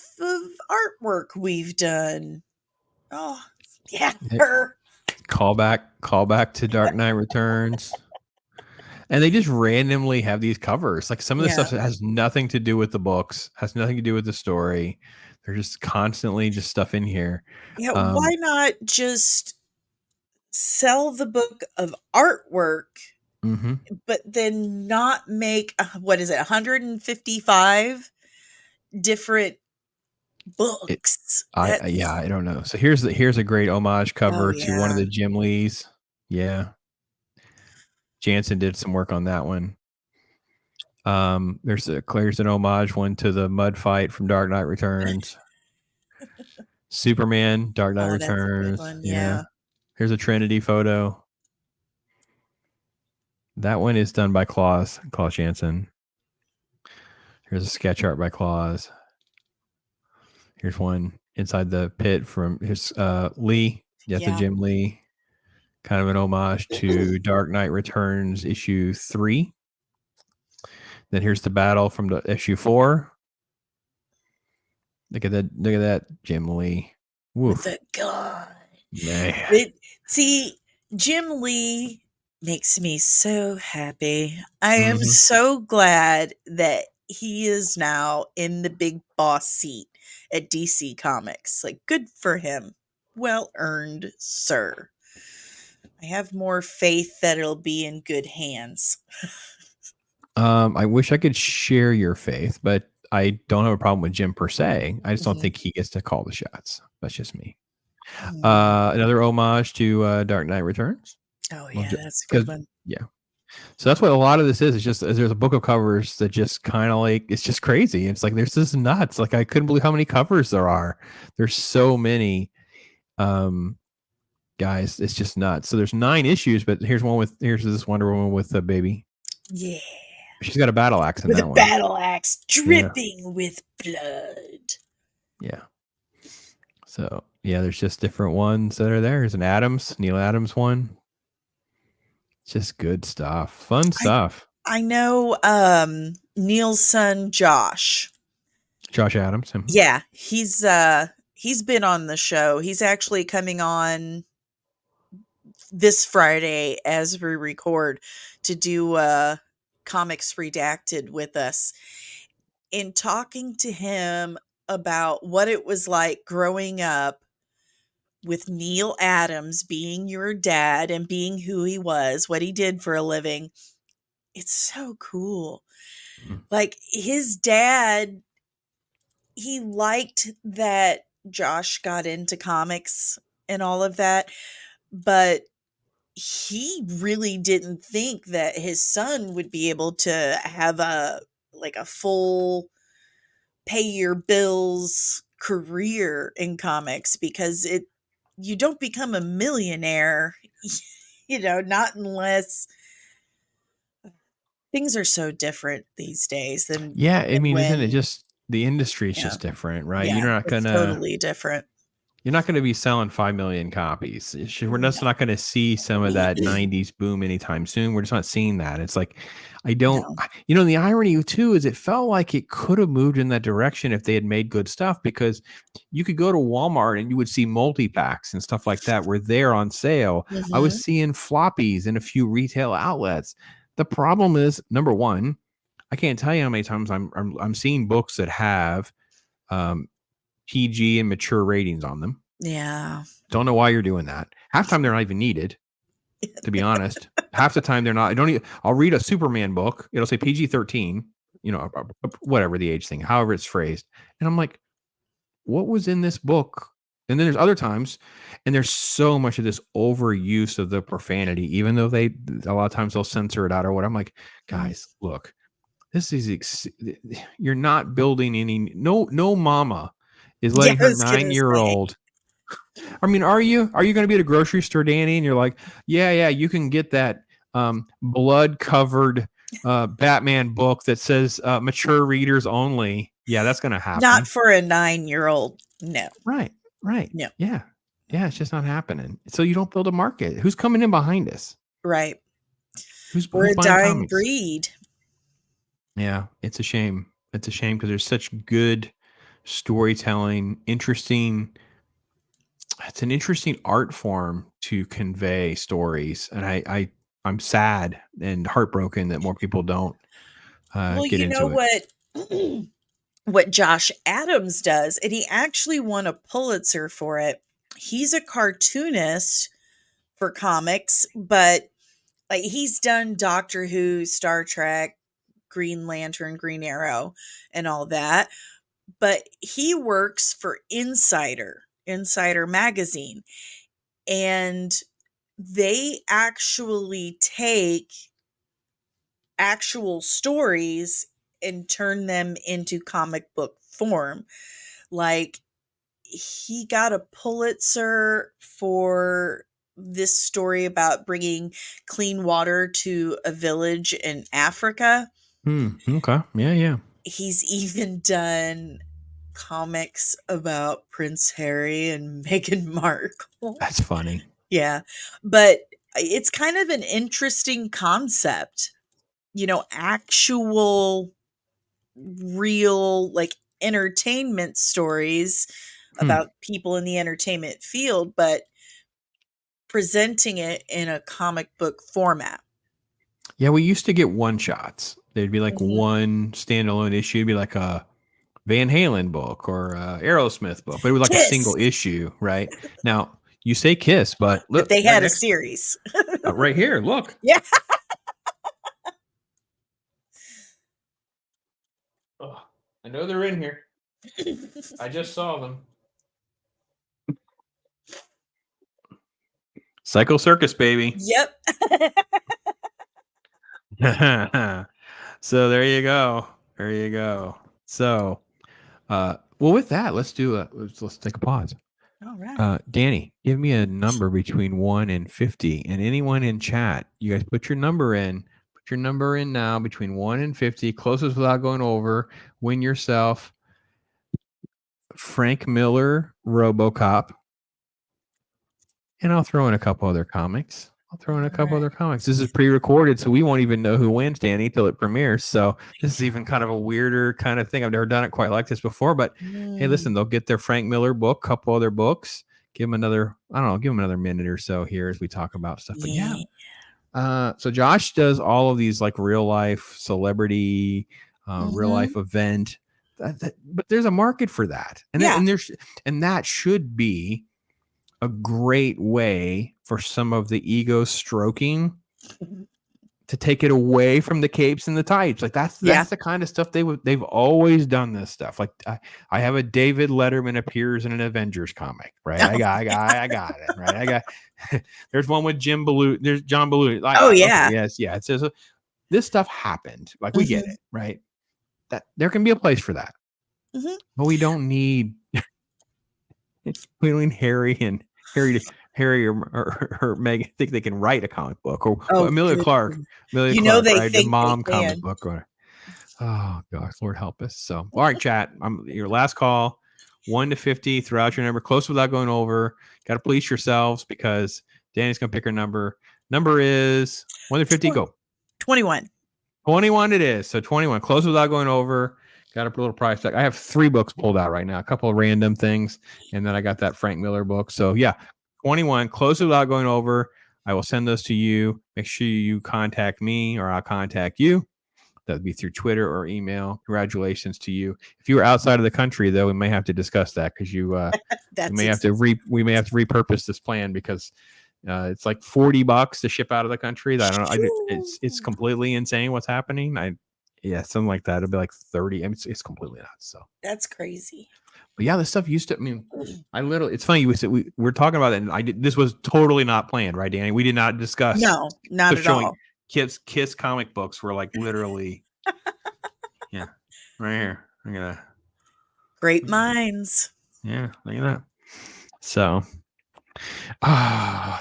[SPEAKER 2] artwork we've done." Oh, yeah, her.
[SPEAKER 1] call back to Dark Knight Returns. And they just randomly have these covers. Like some of the
[SPEAKER 2] Yeah.
[SPEAKER 1] stuff that has nothing to do with the books, has nothing to do with the story. They're just constantly just stuff in here.
[SPEAKER 2] Yeah, why
[SPEAKER 1] Um,
[SPEAKER 2] not just sell the book of artwork,
[SPEAKER 1] mhm.
[SPEAKER 2] but then not make, what is it, 155 different
[SPEAKER 1] It,
[SPEAKER 2] books?
[SPEAKER 1] yeah,
[SPEAKER 2] That's
[SPEAKER 1] I don't know. So here's a great homage
[SPEAKER 2] oh,
[SPEAKER 1] cover to one of
[SPEAKER 2] yeah.
[SPEAKER 1] the Jim Lees. Yeah, Jansen did some work on that one. There's an homage one to the mud fight from Dark Knight Returns. Superman, Dark Knight
[SPEAKER 2] Oh, that's a good
[SPEAKER 1] Returns.
[SPEAKER 2] one,
[SPEAKER 1] Yeah.
[SPEAKER 2] yeah.
[SPEAKER 1] Here's a Trinity photo. That one is done by Claus Jansen. Here's a sketch art by Claus. Here's one inside the pit from his Lee, Death of
[SPEAKER 2] Yeah.
[SPEAKER 1] Jim Lee. Kind of an homage to Dark Knight Returns issue 3. Then here's the battle from the issue 4. Look at that, Jim Lee.
[SPEAKER 2] With
[SPEAKER 1] Woof.
[SPEAKER 2] a gun.
[SPEAKER 1] Man.
[SPEAKER 2] It see, Jim Lee makes me so happy. I am
[SPEAKER 1] Hmm.
[SPEAKER 2] so glad that he is now in the big boss seat at DC Comics. Like, good for him. Well earned, sir. I have more faith that it'll be in good hands.
[SPEAKER 1] I wish I could share your faith, but I don't have a problem with Jim per se. I just don't
[SPEAKER 2] Mhm.
[SPEAKER 1] think he gets to call the shots. That's just me.
[SPEAKER 2] Mm.
[SPEAKER 1] Another homage to Dark Knight Returns.
[SPEAKER 2] Oh,
[SPEAKER 1] Well,
[SPEAKER 2] yeah, that's a good
[SPEAKER 1] because
[SPEAKER 2] one.
[SPEAKER 1] yeah, so that's what a lot of this is. It's just there's a book of covers that just kind of like it's just crazy. It's like there's this nuts. Like I couldn't believe how many covers there are. There's so many, um, guys. It's just nuts. So there's 9 issues, but here's this Wonder Woman with a baby.
[SPEAKER 2] Yeah.
[SPEAKER 1] She's got a battle axe in
[SPEAKER 2] With a
[SPEAKER 1] that one.
[SPEAKER 2] battle axe
[SPEAKER 1] Yeah,
[SPEAKER 2] dripping with blood.
[SPEAKER 1] yeah. So yeah, there's just different ones that are there. There's an Neil Adams one. Just good stuff, fun
[SPEAKER 2] I
[SPEAKER 1] stuff.
[SPEAKER 2] I know, Neil's son, Josh.
[SPEAKER 1] Josh Adams.
[SPEAKER 2] Yeah, he's been on the show. He's actually coming on this Friday as we record to do, Comics Redacted with us. In talking to him about what it was like growing up with Neil Adams being your dad and being who he was, what he did for a living, it's so cool.
[SPEAKER 1] Mhm.
[SPEAKER 2] Like, his dad, he liked that Josh got into comics and all of that, but he really didn't think that his son would be able to have a like a full pay your bills career in comics because it you don't become a millionaire, not unless things are so different these days than
[SPEAKER 1] Yeah, I mean, isn't it
[SPEAKER 2] when
[SPEAKER 1] just? the industry is
[SPEAKER 2] Yeah.
[SPEAKER 1] just different, right?
[SPEAKER 2] Yeah, it's totally different.
[SPEAKER 1] You're not going to be selling 5 million copies. We're just
[SPEAKER 2] No.
[SPEAKER 1] not going to see some of that 90s boom anytime soon. We're just not seeing that. It's like,
[SPEAKER 2] No.
[SPEAKER 1] the irony too is it felt like it could have moved in that direction if they had made good stuff, because you could go to Walmart and you would see multi-packs and stuff like that were there on sale. I was
[SPEAKER 2] Mhm.
[SPEAKER 1] seeing floppies in a few retail outlets. The problem is, number one, I can't tell you how many times I'm seeing books that have um, PG and mature ratings on them.
[SPEAKER 2] Yeah.
[SPEAKER 1] Don't know why you're doing that. Half the time they're not even needed, to be honest. Half the time they're not. I don't even. I'll read a Superman book. It'll say PG-13. Whatever the age thing, however it's phrased, and I'm like, what was in this book? And then there's other times, and there's so much of this overuse of the profanity, even though a lot of times they'll censor it out or what. I'm like,
[SPEAKER 2] Mm.
[SPEAKER 1] guys, look, this is you're not building any. No mama is
[SPEAKER 2] Yeah,
[SPEAKER 1] letting
[SPEAKER 2] I
[SPEAKER 1] her
[SPEAKER 2] was gonna
[SPEAKER 1] 9-year
[SPEAKER 2] say.
[SPEAKER 1] old. I mean, are you going to be at a grocery store, Danny, and you're like, yeah, you can get that blood covered Batman book that says mature readers only. Yeah, that's going to
[SPEAKER 2] Not
[SPEAKER 1] happen.
[SPEAKER 2] for a 9-year-old. No.
[SPEAKER 1] Right.
[SPEAKER 2] No.
[SPEAKER 1] Yeah. Yeah, it's just not happening. So you don't build a market. Who's coming in behind us?
[SPEAKER 2] Right. We're
[SPEAKER 1] Who's
[SPEAKER 2] a
[SPEAKER 1] buying
[SPEAKER 2] dying
[SPEAKER 1] comics?
[SPEAKER 2] breed.
[SPEAKER 1] Yeah, it's a shame. It's a shame because there's such good storytelling, interesting. It's an interesting art form to convey stories, and I'm sad and heartbroken that more people don't
[SPEAKER 2] Well,
[SPEAKER 1] get
[SPEAKER 2] you know
[SPEAKER 1] into it.
[SPEAKER 2] what what Josh Adams does, and he actually won a Pulitzer for it. He's a cartoonist for comics, but like he's done Doctor Who, Star Trek, Green Lantern, Green Arrow, and all that. But he works for Insider magazine, and they actually take actual stories and turn them into comic book form. Like he got a Pulitzer for this story about bringing clean water to a village in Africa.
[SPEAKER 1] Okay. Yeah.
[SPEAKER 2] He's even done comics about Prince Harry and Meghan Markle.
[SPEAKER 1] That's funny.
[SPEAKER 2] Yeah. But it's kind of an interesting concept, actual real like entertainment stories
[SPEAKER 1] Hmm.
[SPEAKER 2] about people in the entertainment field, but presenting it in a comic book format.
[SPEAKER 1] Yeah, we used to get one shots. There'd be like
[SPEAKER 2] Mhm.
[SPEAKER 1] one standalone issue. It'd be like a Van Halen book or a Aerosmith book, but it was like a
[SPEAKER 2] Kiss,
[SPEAKER 1] single issue, right? Now you say Kiss, but
[SPEAKER 2] but
[SPEAKER 1] look
[SPEAKER 2] they
[SPEAKER 1] right
[SPEAKER 2] had a
[SPEAKER 1] next,
[SPEAKER 2] series.
[SPEAKER 1] right here. Look,
[SPEAKER 2] Yeah.
[SPEAKER 1] oh, I know they're in here. I just saw them. Psycho Circus, baby.
[SPEAKER 2] Yep.
[SPEAKER 1] So there you go. There you go. So, well, with that, let's take a pause.
[SPEAKER 2] All right.
[SPEAKER 1] Danny, give me a number between 1 and 50, and anyone in chat, you guys put your number in. Put your number in now between 1 and 50. Closest without going over. Win yourself Frank Miller RoboCop, and I'll throw in a couple other comics.
[SPEAKER 2] All right.
[SPEAKER 1] This is pre-recorded, so we won't even know who wins, Danny, till it premieres. So this is even kind of a weirder kind of thing. I've never done it quite like this before. But hey,
[SPEAKER 2] Mm,
[SPEAKER 1] listen, they'll get their Frank Miller book, couple other books. Give them another, I don't know, give them another minute or so here as we talk about stuff. But yeah,
[SPEAKER 2] yeah.
[SPEAKER 1] so Josh does all of these like real life celebrity, real
[SPEAKER 2] Mhm.
[SPEAKER 1] life event. But there's a market for that,
[SPEAKER 2] Yeah.
[SPEAKER 1] and that should be a great way for some of the ego stroking to take it away from the capes and the tights. Like
[SPEAKER 2] Yeah.
[SPEAKER 1] that's the kind of stuff they've always done this stuff. Like I have a David Letterman appears in an Avengers comic, right? I got it, right? I got there's one with Jim Belushi, there's John Belushi. Like
[SPEAKER 2] Oh,
[SPEAKER 1] okay,
[SPEAKER 2] yeah.
[SPEAKER 1] yes, yeah. It says this stuff happened. Like we get
[SPEAKER 2] Mhm.
[SPEAKER 1] it, right? That there can be a place for that,
[SPEAKER 2] Mhm.
[SPEAKER 1] but we don't need Harry or Meg think they can write a comic book, or
[SPEAKER 2] Oh,
[SPEAKER 1] Amelia
[SPEAKER 2] good.
[SPEAKER 1] Clark,
[SPEAKER 2] You know they
[SPEAKER 1] right? The
[SPEAKER 2] think they
[SPEAKER 1] mom comic
[SPEAKER 2] can.
[SPEAKER 1] book. Oh gosh, Lord help us. So, all right, chat. I'm your last call. 1 to 50. Throw out your number close without going over. Got to police yourselves because Danny's gonna pick her number. Number is 1 to 50. Go.
[SPEAKER 2] 21.
[SPEAKER 1] 21 it is. So 21. Close without going over. Got a little price tag. I have 3 books pulled out right now. A couple of random things, and then I got that Frank Miller book. So yeah, 21. Close without going over. I will send those to you. Make sure you contact me or I'll contact you. That'd be through Twitter or email. Congratulations to you. If you were outside of the country, though, we may have to discuss that because we
[SPEAKER 2] That's
[SPEAKER 1] may have to repurpose this plan because it's like $40 to ship out of the country. I don't know. It's completely insane what's happening. Yeah, something like that. It'll be like 30. I mean, it's completely nuts. So,
[SPEAKER 2] That's crazy.
[SPEAKER 1] but yeah, this stuff used to. I mean, it's funny. We're talking about it, and this was totally not planned, right, Danny? We did not discuss.
[SPEAKER 2] No, not
[SPEAKER 1] So
[SPEAKER 2] at
[SPEAKER 1] showing
[SPEAKER 2] all.
[SPEAKER 1] kids comic books were like literally, yeah, right here. I'm gonna,
[SPEAKER 2] Great minds.
[SPEAKER 1] yeah, look at that. So,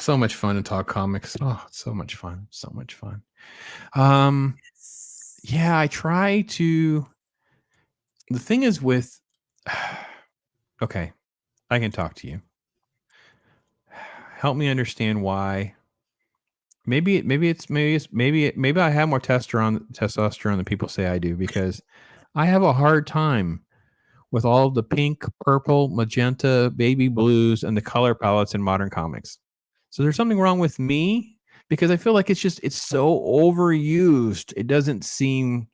[SPEAKER 1] so much fun to talk comics. Oh, so much fun. So much fun. Yeah, I try to. The thing is with, okay, I can talk to you. Help me understand why. Maybe I have more testosterone than people say I do because I have a hard time with all the pink, purple, magenta, baby blues, and the color palettes in modern comics. So there's something wrong with me because I feel like it's so overused. It doesn't seem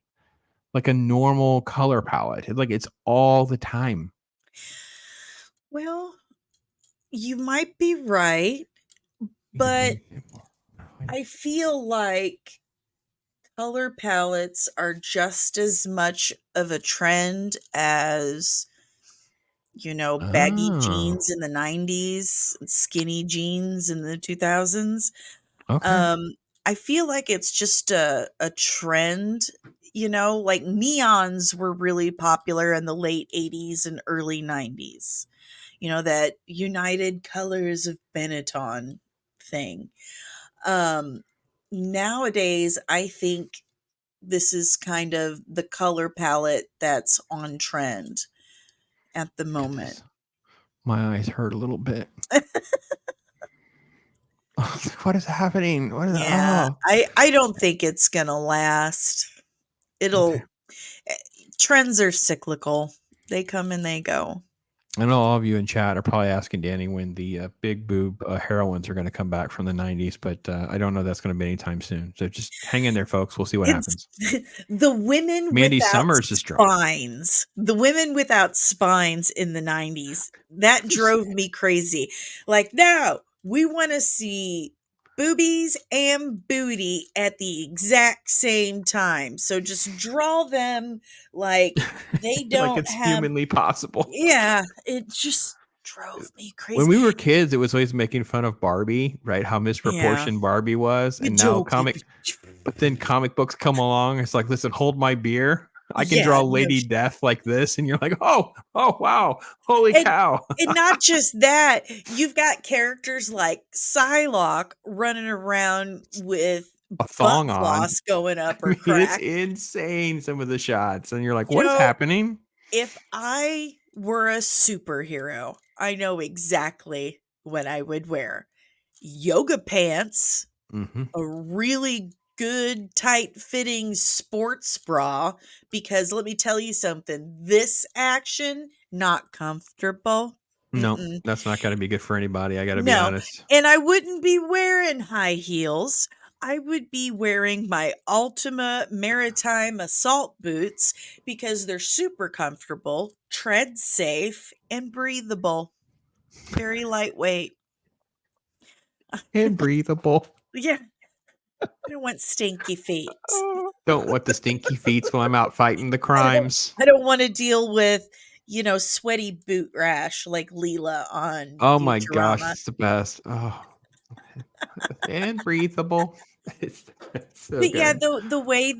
[SPEAKER 1] like a normal color palette. It's all the time.
[SPEAKER 2] Well, you might be right, but I feel like color palettes are just as much of a trend as, baggy
[SPEAKER 1] Oh,
[SPEAKER 2] jeans in the 90s, skinny jeans in the 2000s.
[SPEAKER 1] okay.
[SPEAKER 2] Um, I feel like it's just a trend, like neons were really popular in the late 80s and early 90s. That United Colors of Benetton thing. Um, Nowadays, I think this is kind of the color palette that's on trend at the
[SPEAKER 1] Look at
[SPEAKER 2] moment.
[SPEAKER 1] this. My eyes hurt a little bit. What is happening? What is
[SPEAKER 2] Yeah,
[SPEAKER 1] oh
[SPEAKER 2] I don't think it's gonna last.
[SPEAKER 1] okay.
[SPEAKER 2] It'll eh, Trends are cyclical. They come and they go.
[SPEAKER 1] I know all of you in chat are probably asking Danny when the big boob heroines are going to come back from the 90s, but I don't know that's going to be anytime soon. So just hang in there, folks. We'll see what
[SPEAKER 2] It's
[SPEAKER 1] happens.
[SPEAKER 2] the women
[SPEAKER 1] Mandy
[SPEAKER 2] without
[SPEAKER 1] Summers just dropped.
[SPEAKER 2] spines. The women without spines in the 90s. That drove me crazy. Like, no, we want to see boobies and booty at the exact same time. So just draw them like they
[SPEAKER 1] Like
[SPEAKER 2] don't
[SPEAKER 1] it's
[SPEAKER 2] have.
[SPEAKER 1] humanly possible.
[SPEAKER 2] Yeah, it just drove me
[SPEAKER 1] When
[SPEAKER 2] crazy.
[SPEAKER 1] we were kids, it was always making fun of Barbie, right? How
[SPEAKER 2] Yeah.
[SPEAKER 1] misproportioned Barbie was.
[SPEAKER 2] You
[SPEAKER 1] And now
[SPEAKER 2] don't get.
[SPEAKER 1] but then comic books come along. It's like, listen, hold my beer. I can
[SPEAKER 2] Yeah,
[SPEAKER 1] draw
[SPEAKER 2] no.
[SPEAKER 1] Lady Death like this. And you're like, oh, wow. Holy
[SPEAKER 2] And
[SPEAKER 1] cow.
[SPEAKER 2] and not just that, you've got characters like Psylocke running around with
[SPEAKER 1] A
[SPEAKER 2] butt
[SPEAKER 1] thong on.
[SPEAKER 2] floss going up
[SPEAKER 1] I
[SPEAKER 2] her
[SPEAKER 1] mean, it's
[SPEAKER 2] crack.
[SPEAKER 1] insane, some of the shots. And you're like,
[SPEAKER 2] You
[SPEAKER 1] what is
[SPEAKER 2] know,
[SPEAKER 1] happening?
[SPEAKER 2] if I were a superhero, I know exactly what I would wear. Yoga pants,
[SPEAKER 1] Mm-hmm.
[SPEAKER 2] a really good tight fitting sports bra, because let me tell you something, this action not comfortable.
[SPEAKER 1] No,
[SPEAKER 2] Mm-mm.
[SPEAKER 1] that's not going to be good for anybody. I got to be
[SPEAKER 2] No,
[SPEAKER 1] honest.
[SPEAKER 2] and I wouldn't be wearing high heels. I would be wearing my Ultima Maritime assault boots because they're super comfortable, tread safe, and breathable. Very lightweight.
[SPEAKER 1] And breathable.
[SPEAKER 2] Yeah, I don't want stinky feet.
[SPEAKER 1] Don't want the stinky feet while I'm out fighting the
[SPEAKER 2] I don't
[SPEAKER 1] crimes.
[SPEAKER 2] I don't wanna deal with, sweaty boot rash like Leela on
[SPEAKER 1] Oh my gosh,
[SPEAKER 2] Futurama.
[SPEAKER 1] it's the best. Oh, and breathable. It's so
[SPEAKER 2] But yeah,
[SPEAKER 1] good.
[SPEAKER 2] the way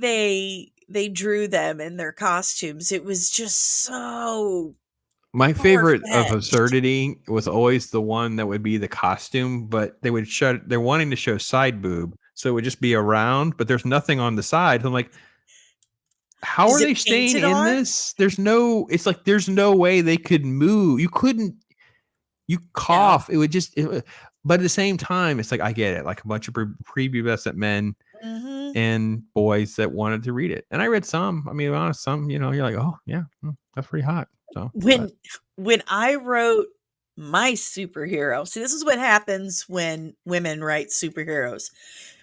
[SPEAKER 2] they drew them in their costumes, it was just so
[SPEAKER 1] My favorite of
[SPEAKER 2] far-fetched.
[SPEAKER 1] absurdity was always the one that would be the costume, but they're wanting to show side boob, so it would just be around, but there's nothing on the side. I'm like, how
[SPEAKER 2] Is
[SPEAKER 1] are
[SPEAKER 2] it
[SPEAKER 1] they staying
[SPEAKER 2] painted
[SPEAKER 1] in
[SPEAKER 2] on?
[SPEAKER 1] this? It's like there's no way they could move. You
[SPEAKER 2] Yeah.
[SPEAKER 1] cough. It would just, but at the same time, it's like, I get it. Like a bunch of prepubescent men
[SPEAKER 2] Mhm.
[SPEAKER 1] and boys that wanted to read it. And I read some. I mean, honest, some, you're like, oh, yeah, that's pretty hot. So, but
[SPEAKER 2] When when I wrote my superhero, see, this is what happens when women write superheroes.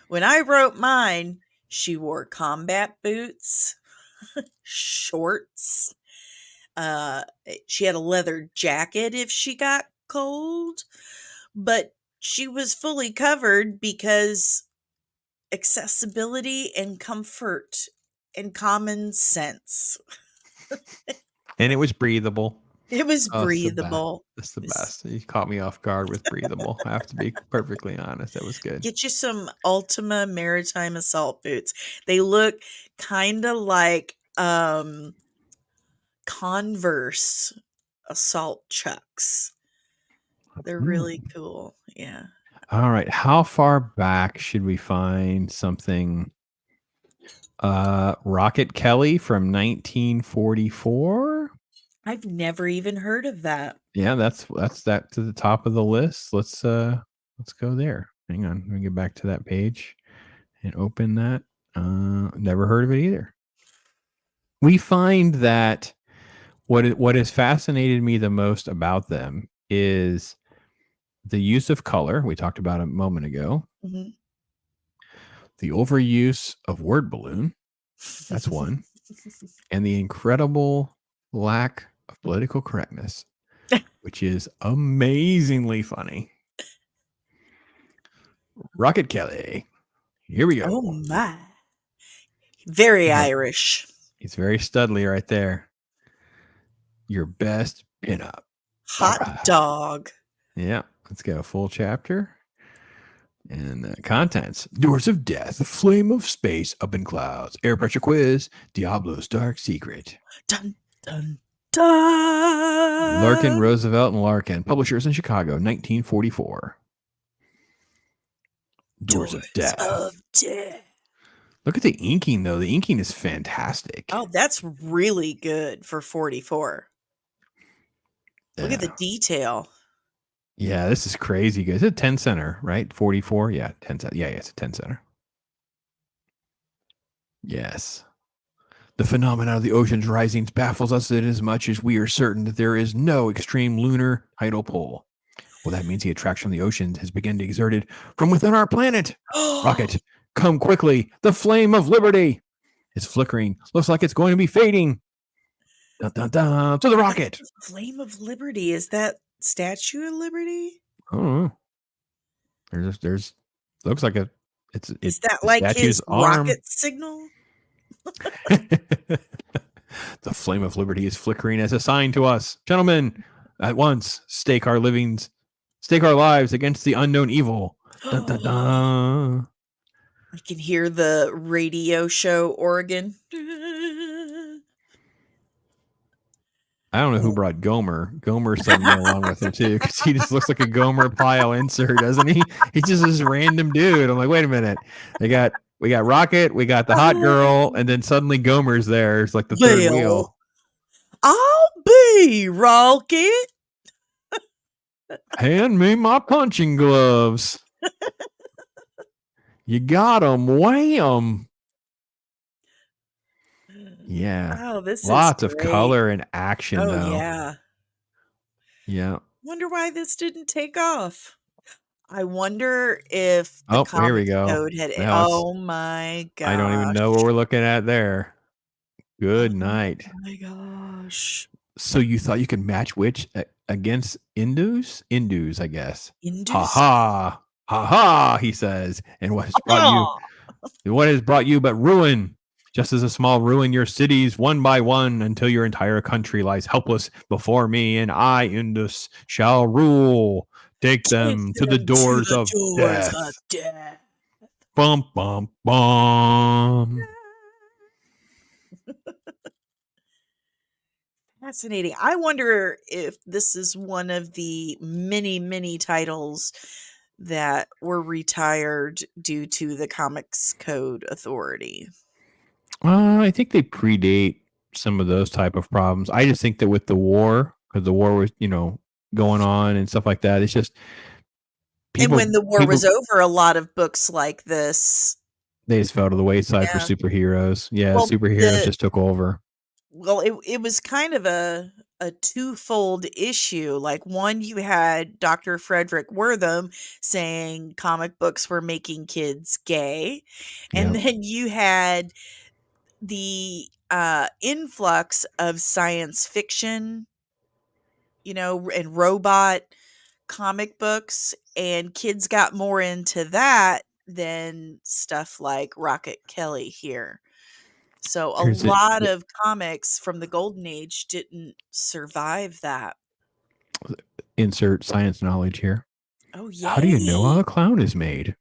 [SPEAKER 2] When I wrote mine, she wore combat boots, shorts, she had a leather jacket if she got cold, but she was fully covered because accessibility and comfort and common sense.
[SPEAKER 1] and it was breathable.
[SPEAKER 2] It was
[SPEAKER 1] Oh, it's the best.
[SPEAKER 2] breathable.
[SPEAKER 1] It's the
[SPEAKER 2] It was
[SPEAKER 1] best. You caught me off guard with breathable. I have to be perfectly honest. That was good.
[SPEAKER 2] Get you some Ultima Maritime Assault boots. They look kinda like, Converse assault chucks. They're really
[SPEAKER 1] Hmm.
[SPEAKER 2] cool. Yeah.
[SPEAKER 1] All right. How far back should we find something? Rocket Kelly from 1944.
[SPEAKER 2] I've never even heard of that.
[SPEAKER 1] Yeah, that's that to the top of the list. Let's go there. Hang on. Let me get back to that page and open that. Never heard of it either. We find that what has fascinated me the most about them is the use of color. We talked about it a moment ago.
[SPEAKER 2] Mhm.
[SPEAKER 1] The overuse of word balloon. That's one. And the incredible lack of political correctness, which is amazingly funny. Rocket Kelly. Here we
[SPEAKER 2] Oh
[SPEAKER 1] go.
[SPEAKER 2] my. Very
[SPEAKER 1] Yeah,
[SPEAKER 2] Irish.
[SPEAKER 1] he's very studly right there. Your best pinup. All
[SPEAKER 2] Hot
[SPEAKER 1] right.
[SPEAKER 2] dog.
[SPEAKER 1] Yeah, let's get a full chapter. And contents: Doors of Death, the Flame of Space Up in Clouds, Air Pressure Quiz, Diablo's Dark Secret.
[SPEAKER 2] Dun, dun,
[SPEAKER 1] Larkin,
[SPEAKER 2] dun.
[SPEAKER 1] Roosevelt, and Larkin, publishers in Chicago, 1944. Doors of
[SPEAKER 2] Doors of
[SPEAKER 1] Death.
[SPEAKER 2] death.
[SPEAKER 1] Look at the inking, though. The inking is fantastic.
[SPEAKER 2] Oh, that's really good for 44. Look at the
[SPEAKER 1] Yeah.
[SPEAKER 2] detail.
[SPEAKER 1] Yeah, this is crazy, guys. It's a 10 center, right? 44. Yeah, 10 center. Yeah, it's a 10 center. Yes. The phenomenon of the ocean's risings baffles us inasmuch as we are certain that there is no extreme lunar tidal pole. Well, that means the attraction of the oceans has begun to exert it from within our planet. Rocket, come quickly. The flame of liberty is flickering. Looks like it's going to be fading. Dun, dun, dun, to the
[SPEAKER 2] What's
[SPEAKER 1] rocket.
[SPEAKER 2] the Flame of Liberty? Is that Statue of Liberty?
[SPEAKER 1] I don't know. There's looks like
[SPEAKER 2] Is that
[SPEAKER 1] the
[SPEAKER 2] like
[SPEAKER 1] statue's
[SPEAKER 2] his
[SPEAKER 1] arm.
[SPEAKER 2] rocket signal?
[SPEAKER 1] The flame of liberty is flickering as a sign to us. Gentlemen, at once stake our lives against the unknown evil. Dun, dun, dun.
[SPEAKER 2] I can hear the radio show organ.
[SPEAKER 1] I don't know who
[SPEAKER 2] Oh.
[SPEAKER 1] brought Gomer. Gomer suddenly along with him too, because he just looks like a Gomer pile insert, doesn't he? He's just this random dude. I'm like, wait a minute. We got Rocket, we got the hot girl, and then suddenly Gomer's there. It's like the third
[SPEAKER 2] Well,
[SPEAKER 1] wheel.
[SPEAKER 2] I'll be Rocket.
[SPEAKER 1] Hand me my punching gloves. You got 'em. Wham. Yeah.
[SPEAKER 2] Oh, this is
[SPEAKER 1] Lots of
[SPEAKER 2] great.
[SPEAKER 1] color and action,
[SPEAKER 2] Oh,
[SPEAKER 1] though.
[SPEAKER 2] yeah.
[SPEAKER 1] Yeah.
[SPEAKER 2] Wonder why this didn't take off. I wonder if the
[SPEAKER 1] Oh, here we
[SPEAKER 2] comics
[SPEAKER 1] go.
[SPEAKER 2] code had
[SPEAKER 1] Now
[SPEAKER 2] oh my
[SPEAKER 1] I don't even know what
[SPEAKER 2] gosh.
[SPEAKER 1] we're looking at there. Good
[SPEAKER 2] Oh
[SPEAKER 1] night.
[SPEAKER 2] my gosh.
[SPEAKER 1] So you thought you could match witch against Indus? Indus, I guess. Ha
[SPEAKER 2] Indus?
[SPEAKER 1] ha. Ha ha, he says. And what has brought you but ruin? Just as a small ruin your cities one by one until your entire country lies helpless before me, and I, Indus, shall rule. Take
[SPEAKER 2] Take
[SPEAKER 1] them to the
[SPEAKER 2] them to
[SPEAKER 1] doors
[SPEAKER 2] the
[SPEAKER 1] of
[SPEAKER 2] doors of
[SPEAKER 1] death.
[SPEAKER 2] death.
[SPEAKER 1] Bum bum bum.
[SPEAKER 2] Fascinating. I wonder if this is one of the many, many titles that were retired due to the Comics Code Authority.
[SPEAKER 1] I think they predate some of those type of problems. I just think that with the war, because the war was, going on and stuff like that, it's just
[SPEAKER 2] And when
[SPEAKER 1] people
[SPEAKER 2] the war was
[SPEAKER 1] people
[SPEAKER 2] over, a lot of books like this.
[SPEAKER 1] they just fell to the wayside for
[SPEAKER 2] Yeah.
[SPEAKER 1] superheroes. Yeah,
[SPEAKER 2] Well,
[SPEAKER 1] superheroes
[SPEAKER 2] the
[SPEAKER 1] just took over.
[SPEAKER 2] well, it was kind of a twofold issue. Like, one, you had Dr. Frederick Wortham saying comic books were making kids gay, and
[SPEAKER 1] Yeah.
[SPEAKER 2] then you had the, influx of science fiction, and robot comic books, and kids got more into that than stuff like Rocket Kelly here. So a
[SPEAKER 1] Here's it.
[SPEAKER 2] lot of comics from the golden age didn't survive that.
[SPEAKER 1] Insert science knowledge here.
[SPEAKER 2] Oh,
[SPEAKER 1] How do you know how
[SPEAKER 2] yay.
[SPEAKER 1] a clown is made?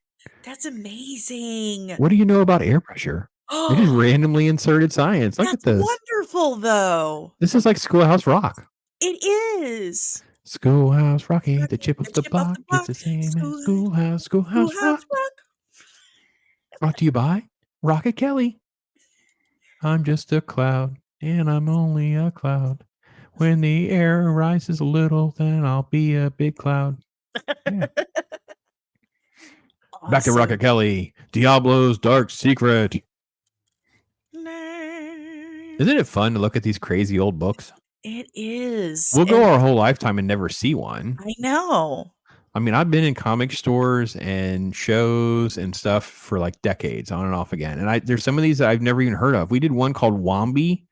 [SPEAKER 2] That's amazing.
[SPEAKER 1] What do you know about air pressure? I just
[SPEAKER 2] Oh,
[SPEAKER 1] randomly inserted science. Look at
[SPEAKER 2] that's
[SPEAKER 1] this.
[SPEAKER 2] wonderful, though.
[SPEAKER 1] This is like Schoolhouse Rock.
[SPEAKER 2] It is.
[SPEAKER 1] Schoolhouse Rocky, the
[SPEAKER 2] Rocket,
[SPEAKER 1] chip
[SPEAKER 2] the
[SPEAKER 1] of the
[SPEAKER 2] chip off
[SPEAKER 1] block.
[SPEAKER 2] the
[SPEAKER 1] It's
[SPEAKER 2] block,
[SPEAKER 1] the same as
[SPEAKER 2] school
[SPEAKER 1] Schoolhouse
[SPEAKER 2] schoolhouse
[SPEAKER 1] Rock.
[SPEAKER 2] rock.
[SPEAKER 1] Brought to you by Rocket Kelly. I'm just a cloud, and I'm only a cloud. When the air rises a little, then I'll be a big cloud. Yeah. Back to
[SPEAKER 2] Awesome.
[SPEAKER 1] Rocket Kelly. Diablo's Dark Secret. Isn't it fun to look at these crazy old books?
[SPEAKER 2] It is,
[SPEAKER 1] We'll go
[SPEAKER 2] and
[SPEAKER 1] our whole lifetime and never see one.
[SPEAKER 2] I know.
[SPEAKER 1] I mean, I've been in comic stores and shows and stuff for like decades, on and off again. And there's some of these that I've never even heard of. We did one called Wombi.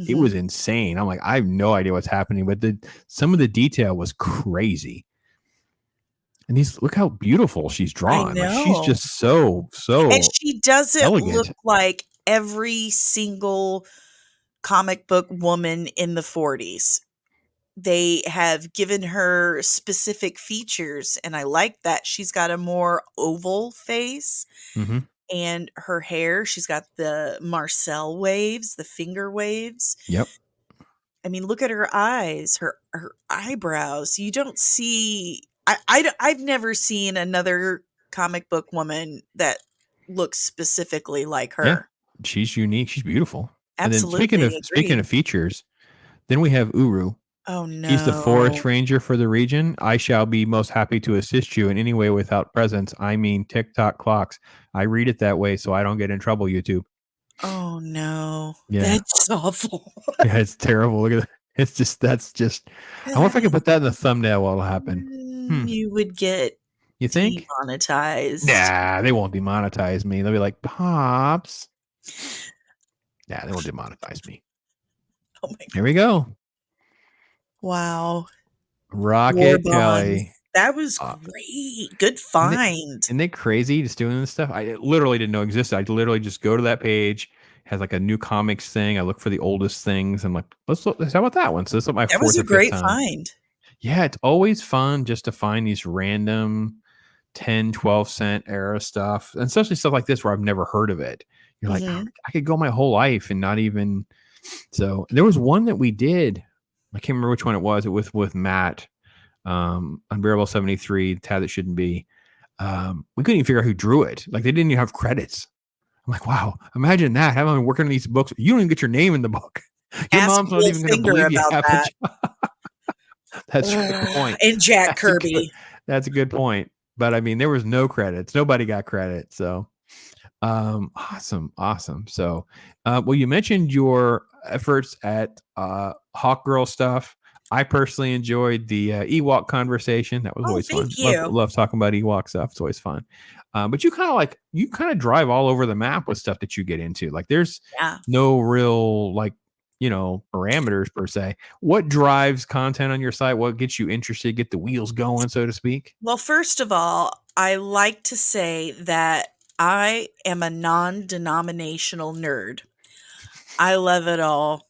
[SPEAKER 1] It was
[SPEAKER 2] Mhm.
[SPEAKER 1] insane. I'm like, I have no idea what's happening, but some of the detail was crazy. And look how beautiful she's
[SPEAKER 2] I
[SPEAKER 1] drawn. Like she's
[SPEAKER 2] know.
[SPEAKER 1] just so
[SPEAKER 2] And
[SPEAKER 1] so
[SPEAKER 2] she doesn't look
[SPEAKER 1] elegant.
[SPEAKER 2] like every single comic book woman in the 40s. They have given her specific features, and I like that. She's got a more oval face,
[SPEAKER 1] Mm-hmm.
[SPEAKER 2] and her hair, she's got the Marcel waves, the finger waves.
[SPEAKER 1] Yep.
[SPEAKER 2] I mean, look at her eyes, her eyebrows. You don't see I've never seen another comic book woman that looks specifically like
[SPEAKER 1] Yeah.
[SPEAKER 2] her.
[SPEAKER 1] She's unique. She's beautiful. And then
[SPEAKER 2] Absolutely
[SPEAKER 1] speaking
[SPEAKER 2] agree.
[SPEAKER 1] of features, then we have Uru.
[SPEAKER 2] Oh,
[SPEAKER 1] He's the forest
[SPEAKER 2] no.
[SPEAKER 1] ranger for the region. I shall be most happy to assist you in any way without presence. I mean TikTok clocks. I read it that way so I don't get in trouble, YouTube.
[SPEAKER 2] Oh, no.
[SPEAKER 1] Yeah.
[SPEAKER 2] That's awful.
[SPEAKER 1] Yeah, it's terrible. Look at that. That's just I wonder if I could put that in the thumbnail what'll happen.
[SPEAKER 2] You would get
[SPEAKER 1] You think?
[SPEAKER 2] demonetized.
[SPEAKER 1] Nah, they won't demonetize me. They'll be like, Pops. Nah, they won't demonetize me.
[SPEAKER 2] Oh my
[SPEAKER 1] Here
[SPEAKER 2] god.
[SPEAKER 1] we go.
[SPEAKER 2] Wow. War
[SPEAKER 1] Rocket
[SPEAKER 2] bonds.
[SPEAKER 1] Kelly.
[SPEAKER 2] That was
[SPEAKER 1] Uh,
[SPEAKER 2] great. Good
[SPEAKER 1] isn't it
[SPEAKER 2] find.
[SPEAKER 1] isn't it crazy just doing this stuff? I literally didn't know existed. I literally just go to that page, has like a new comics thing. I look for the oldest things. I'm like, let's look. How about that one? So this is my
[SPEAKER 2] That was
[SPEAKER 1] fourth
[SPEAKER 2] a
[SPEAKER 1] or fifth
[SPEAKER 2] great
[SPEAKER 1] time.
[SPEAKER 2] find.
[SPEAKER 1] Yeah, it's always fun just to find these random 10, 12 cent era stuff, and especially stuff like this where I've never heard of it. You're like,
[SPEAKER 2] Mhm.
[SPEAKER 1] I could go my whole life and not even. So there was one that we did. I can't remember which one it was. It was with Matt, Unbearable 73, Tad That Shouldn't Be. We couldn't even figure out who drew it. Like they didn't even have credits. I'm like, wow, imagine that. Having been working on these books, you don't even get your name in the book. Your
[SPEAKER 2] Ask
[SPEAKER 1] mom's not
[SPEAKER 2] Bill
[SPEAKER 1] even going to
[SPEAKER 2] Finger
[SPEAKER 1] believe you
[SPEAKER 2] about
[SPEAKER 1] have a
[SPEAKER 2] that.
[SPEAKER 1] job. That's a good
[SPEAKER 2] Ugh,
[SPEAKER 1] point.
[SPEAKER 2] and Jack
[SPEAKER 1] That's a good.
[SPEAKER 2] Kirby.
[SPEAKER 1] That's a good point. But I mean, there was no credits. Nobody got credit. So awesome. So, well, you mentioned your efforts at Hawk Girl stuff. I personally enjoyed the Ewok conversation. That was
[SPEAKER 2] Oh,
[SPEAKER 1] always
[SPEAKER 2] thank
[SPEAKER 1] fun. Love
[SPEAKER 2] you.
[SPEAKER 1] love talking about Ewok stuff. It's always fun. But you kind of drive all over the map with stuff that you get into. Like there's
[SPEAKER 2] Yeah.
[SPEAKER 1] no real parameters per se. What drives content on your site? What gets you interested? Get the wheels going, so to speak.
[SPEAKER 2] Well, first of all, I like to say that I am a non-denominational nerd. I love it all.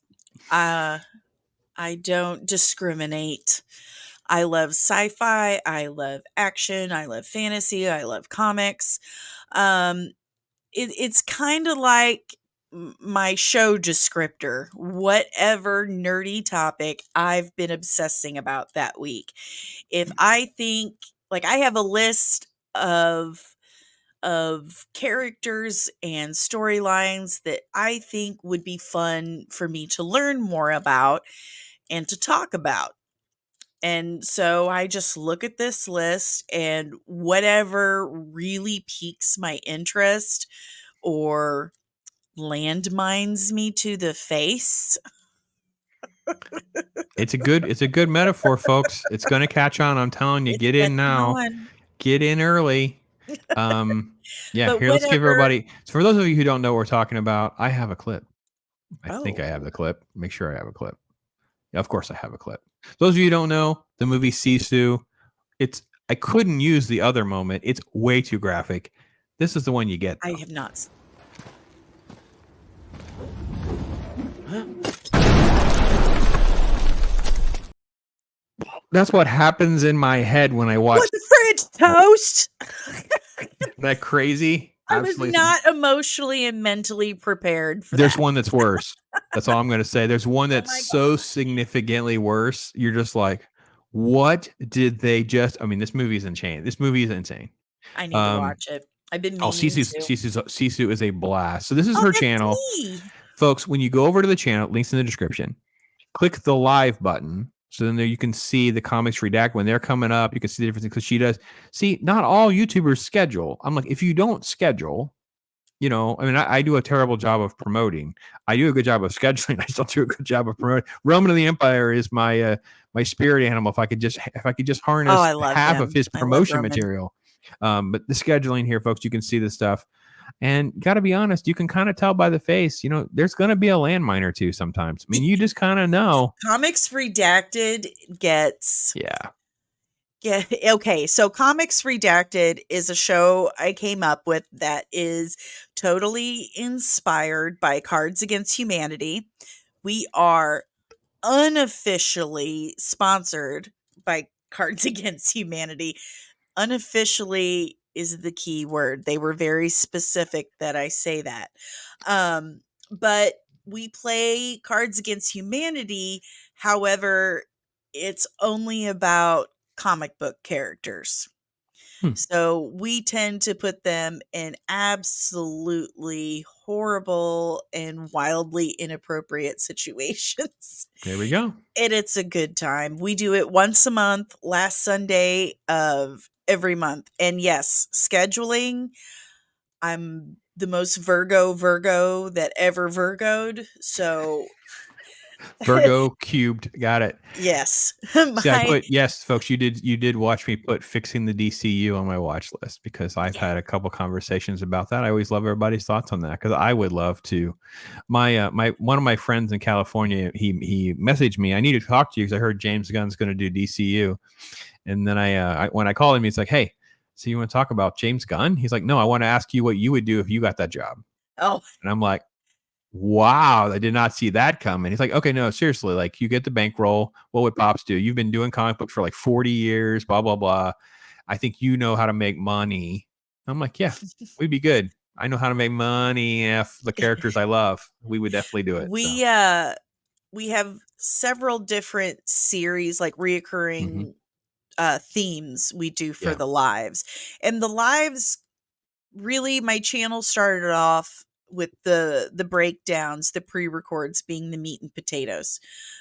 [SPEAKER 2] Uh, I don't discriminate. I love sci-fi, I love action, I love fantasy, I love comics. Um, it's kinda like my show descriptor, whatever nerdy topic I've been obsessing about that week. If I think like, I have a list of of characters and storylines that I think would be fun for me to learn more about and to talk about. And so I just look at this list, and whatever really piques my interest or landmines me to the face.
[SPEAKER 1] It's a good metaphor, folks. It's going to catch on. I'm telling you,
[SPEAKER 2] It's
[SPEAKER 1] get in
[SPEAKER 2] catching
[SPEAKER 1] now.
[SPEAKER 2] on.
[SPEAKER 1] Get in early. Um, yeah,
[SPEAKER 2] But
[SPEAKER 1] here, let's give
[SPEAKER 2] whatever.
[SPEAKER 1] everybody. So for those of you who don't know what we're talking about, I have a clip. I think I
[SPEAKER 2] Oh,
[SPEAKER 1] have the clip. Make sure I have a clip. Yeah, of course I have a clip. Those of you who don't know, the movie Sisu, it's I couldn't use the other moment. It's way too graphic. This is the one you get
[SPEAKER 2] I
[SPEAKER 1] though.
[SPEAKER 2] have not.
[SPEAKER 1] That's what happens in my head when I watch
[SPEAKER 2] What the fridge toast?
[SPEAKER 1] that crazy.
[SPEAKER 2] I was
[SPEAKER 1] Absolutely.
[SPEAKER 2] not emotionally and mentally prepared for
[SPEAKER 1] There's
[SPEAKER 2] that.
[SPEAKER 1] one that's worse. That's all I'm going to say. There's one
[SPEAKER 2] Oh
[SPEAKER 1] that's
[SPEAKER 2] my
[SPEAKER 1] so
[SPEAKER 2] god.
[SPEAKER 1] significantly worse. You're just like, what did they just? I mean, this movie is insane. This movie is insane.
[SPEAKER 2] I need to
[SPEAKER 1] Um,
[SPEAKER 2] watch it. I've been
[SPEAKER 1] oh,
[SPEAKER 2] meaning to.
[SPEAKER 1] Sisu is a blast. So this is
[SPEAKER 2] Oh,
[SPEAKER 1] her
[SPEAKER 2] that's
[SPEAKER 1] channel,
[SPEAKER 2] me.
[SPEAKER 1] folks. When you go over to the channel, links in the description. Click the live button. So then there you can see the comics redact when they're coming up. You can see the difference because she does. See, not all YouTubers schedule. I'm like, if you don't schedule, I mean, I do a terrible job of promoting. I do a good job of scheduling. I still do a good job of promoting. Roman of the Empire is my spirit animal. If I could just
[SPEAKER 2] Oh,
[SPEAKER 1] harness
[SPEAKER 2] I love
[SPEAKER 1] half of
[SPEAKER 2] him.
[SPEAKER 1] his
[SPEAKER 2] I love
[SPEAKER 1] promotion
[SPEAKER 2] Roman.
[SPEAKER 1] material, but the scheduling here, folks, you can see the stuff. And got to be honest, you can kind of tell by the face. There's going to be a landmine or two sometimes. I mean, you just kind of know.
[SPEAKER 2] Comics Redacted gets.
[SPEAKER 1] Yeah.
[SPEAKER 2] Yeah, okay. So Comics Redacted is a show I came up with that is totally inspired by Cards Against Humanity. We are unofficially sponsored by Cards Against Humanity. Unofficially is the key word. They were very specific that I say that. But we play Cards Against Humanity. However, it's only about comic book characters.
[SPEAKER 1] Hmm.
[SPEAKER 2] So we tend to put them in absolutely horrible and wildly inappropriate situations.
[SPEAKER 1] There we go.
[SPEAKER 2] And it's a good time. We do it once a month, last Sunday of every month. And yes, scheduling, I'm the most Virgo that ever Virgoed. So
[SPEAKER 1] Virgo cubed. Got it.
[SPEAKER 2] yes,
[SPEAKER 1] See, I
[SPEAKER 2] my
[SPEAKER 1] put yes, folks. You did watch me put fixing the DCU on my watch list because I've
[SPEAKER 2] yeah.
[SPEAKER 1] had a couple conversations about that. I always love everybody's thoughts on that because I would love to. My one of my friends in California, he messaged me. I need to talk to you because I heard James Gunn's going to do DCU, and then when I called him, he's like, "Hey, so you want to talk about James Gunn?" He's like, "No, I want to ask you what you would do if you got that job,"
[SPEAKER 2] Oh,
[SPEAKER 1] and I'm like, wow, I did not see that coming. He's like, okay, no, seriously, like you get the bankroll. What would Pops do? You've been doing comic books for like 40 years, blah, blah, blah. I think you know how to make money. I'm like, yeah, we'd be good. I know how to make money. If the characters I love, we would definitely do it. So,
[SPEAKER 2] we uh we have several different series like
[SPEAKER 1] mhm,
[SPEAKER 2] reoccurring themes we do for
[SPEAKER 1] yeah.
[SPEAKER 2] the lives. And the lives, really, my channel started off with the breakdowns, the pre-records being the meat and potatoes.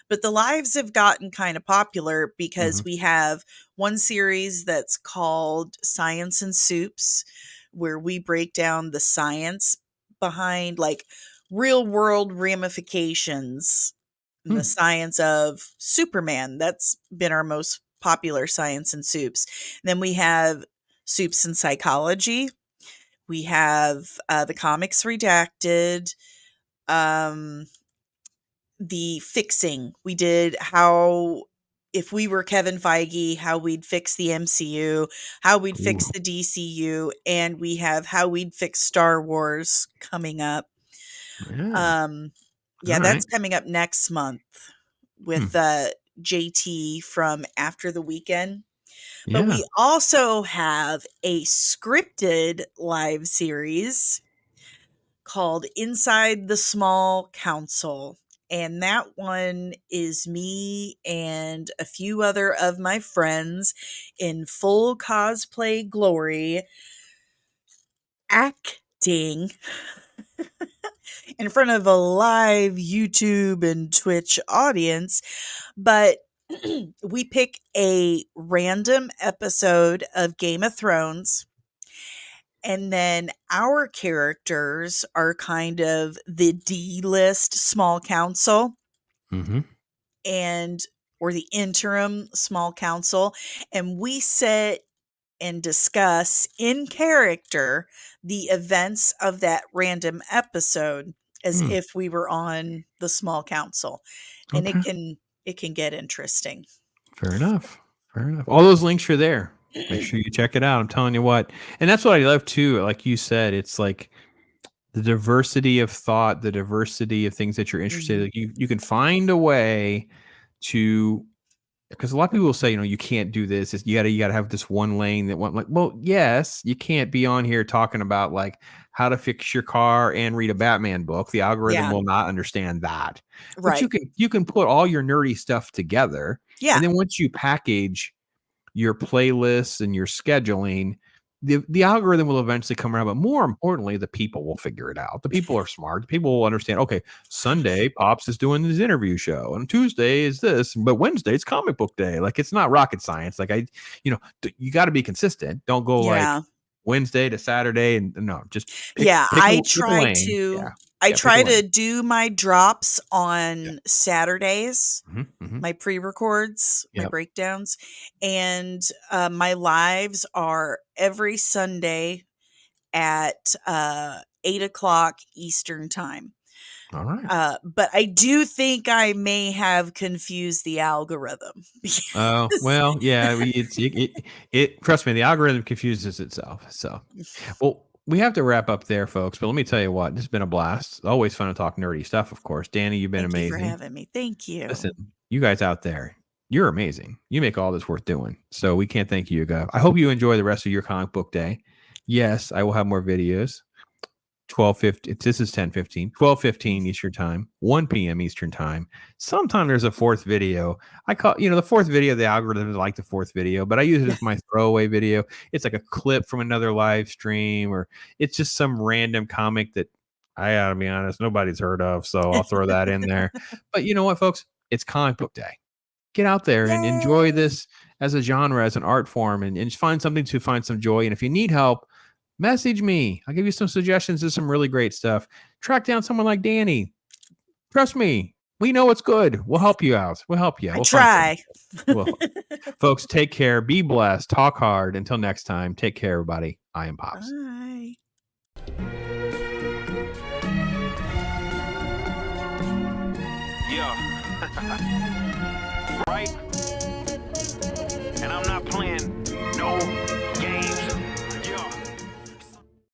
[SPEAKER 2] But the lives have gotten kind of popular because
[SPEAKER 1] Hmm.
[SPEAKER 2] we have one series that's called Science and Soups, where we break down the science behind like real world ramifications and the
[SPEAKER 1] Hmm.
[SPEAKER 2] science of Superman. That's been our most popular Science and Soups. Then we have Soups and Psychology. We have the Comics Redacted, um, the Fixing. We did how, if we were Kevin Feige, how we'd fix the MCU, how we'd
[SPEAKER 1] Ooh,
[SPEAKER 2] fix the DCU, and we have how we'd fix Star Wars coming up.
[SPEAKER 1] yeah.
[SPEAKER 2] Um,
[SPEAKER 1] All
[SPEAKER 2] yeah,
[SPEAKER 1] right.
[SPEAKER 2] that's coming up next month
[SPEAKER 1] Hmm.
[SPEAKER 2] with JT from After the Weekend. But
[SPEAKER 1] Yeah.
[SPEAKER 2] we also have a scripted live series called Inside the Small Council. And that one is me and a few other of my friends in full cosplay glory acting in front of a live YouTube and Twitch audience, but we pick a random episode of Game of Thrones, and then our characters are kind of the D-list small council
[SPEAKER 1] Mm-hmm.
[SPEAKER 2] and or the interim small council, and we sit and discuss in character the events of that random episode as
[SPEAKER 1] Mm.
[SPEAKER 2] if we were on the small council, and
[SPEAKER 1] Okay.
[SPEAKER 2] it can get interesting.
[SPEAKER 1] Fair enough. Fair enough. All those links are there. Make sure you check it out. I'm telling you what. And that's what I love too. Like you said, it's like the diversity of thought, the diversity of things that you're interested in.
[SPEAKER 2] Mhm.
[SPEAKER 1] Like you can find a way to, because a lot of people will say, you can't do this. You gotta have this one lane that one, like, well, yes, you can't be on here talking about like how to fix your car and read a Batman book. The algorithm
[SPEAKER 2] Yeah,
[SPEAKER 1] will not understand that. But
[SPEAKER 2] right.
[SPEAKER 1] you can put all your nerdy stuff together.
[SPEAKER 2] Yeah,
[SPEAKER 1] And then once you package your playlists and your scheduling, the algorithm will eventually come around. But more importantly, the people will figure it out. The people are smart. The people will understand, okay, Sunday Pops is doing this interview show, and Tuesday is this, but Wednesday it's comic book day. Like, it's not rocket science. Like, you got to be consistent. Don't go like
[SPEAKER 2] yeah.
[SPEAKER 1] Wednesday to Saturday, and no, just
[SPEAKER 2] Yeah,
[SPEAKER 1] pick a lane. Yeah.
[SPEAKER 2] I
[SPEAKER 1] Yeah, pick a
[SPEAKER 2] try
[SPEAKER 1] lane.
[SPEAKER 2] to do my drops
[SPEAKER 1] Yeah.
[SPEAKER 2] on Saturdays,
[SPEAKER 1] Mm-hmm.
[SPEAKER 2] my pre-records, my
[SPEAKER 1] Yep.
[SPEAKER 2] breakdowns, and, my lives are every Sunday at 8 o'clock Eastern time.
[SPEAKER 1] All right.
[SPEAKER 2] But I do think I may have confused the algorithm
[SPEAKER 1] Oh,
[SPEAKER 2] because
[SPEAKER 1] well, yeah, trust me, the algorithm confuses itself. So, well, we have to wrap up there, folks. But let me tell you what, this has been a blast. It's always fun to talk nerdy stuff, of course. Dani, you've been
[SPEAKER 2] thank you for
[SPEAKER 1] amazing.
[SPEAKER 2] having me. Thank you.
[SPEAKER 1] Listen, you guys out there, you're amazing. You make all this worth doing. So we can't thank you guys. I hope you enjoy the rest of your comic book day. Yes, I will have more videos. 12:50. This is 10:15. 12:15 Eastern time, 1 p.m. Eastern time. Sometime there's a fourth video. I call, the fourth video, the algorithm is like the fourth video, but I use it as my throwaway video. It's like a clip from another live stream, or it's just some random comic that I gotta be honest, nobody's heard of. So I'll throw that in there. But you know what, folks? It's comic book day. Get out there and enjoy
[SPEAKER 2] Yay!
[SPEAKER 1] this as a genre, as an art form, and find something to find some joy. And if you need help, message me. I'll give you some suggestions to some really great stuff. Track down someone like Dani. Trust me, we know it's good. We'll help you out. We'll help you.
[SPEAKER 2] I
[SPEAKER 1] We'll find something.
[SPEAKER 2] try.
[SPEAKER 1] Well, folks, take care. Be blessed. Talk hard. Until next time, take care, everybody. I am Pops.
[SPEAKER 2] Bye.
[SPEAKER 3] Yeah. Right?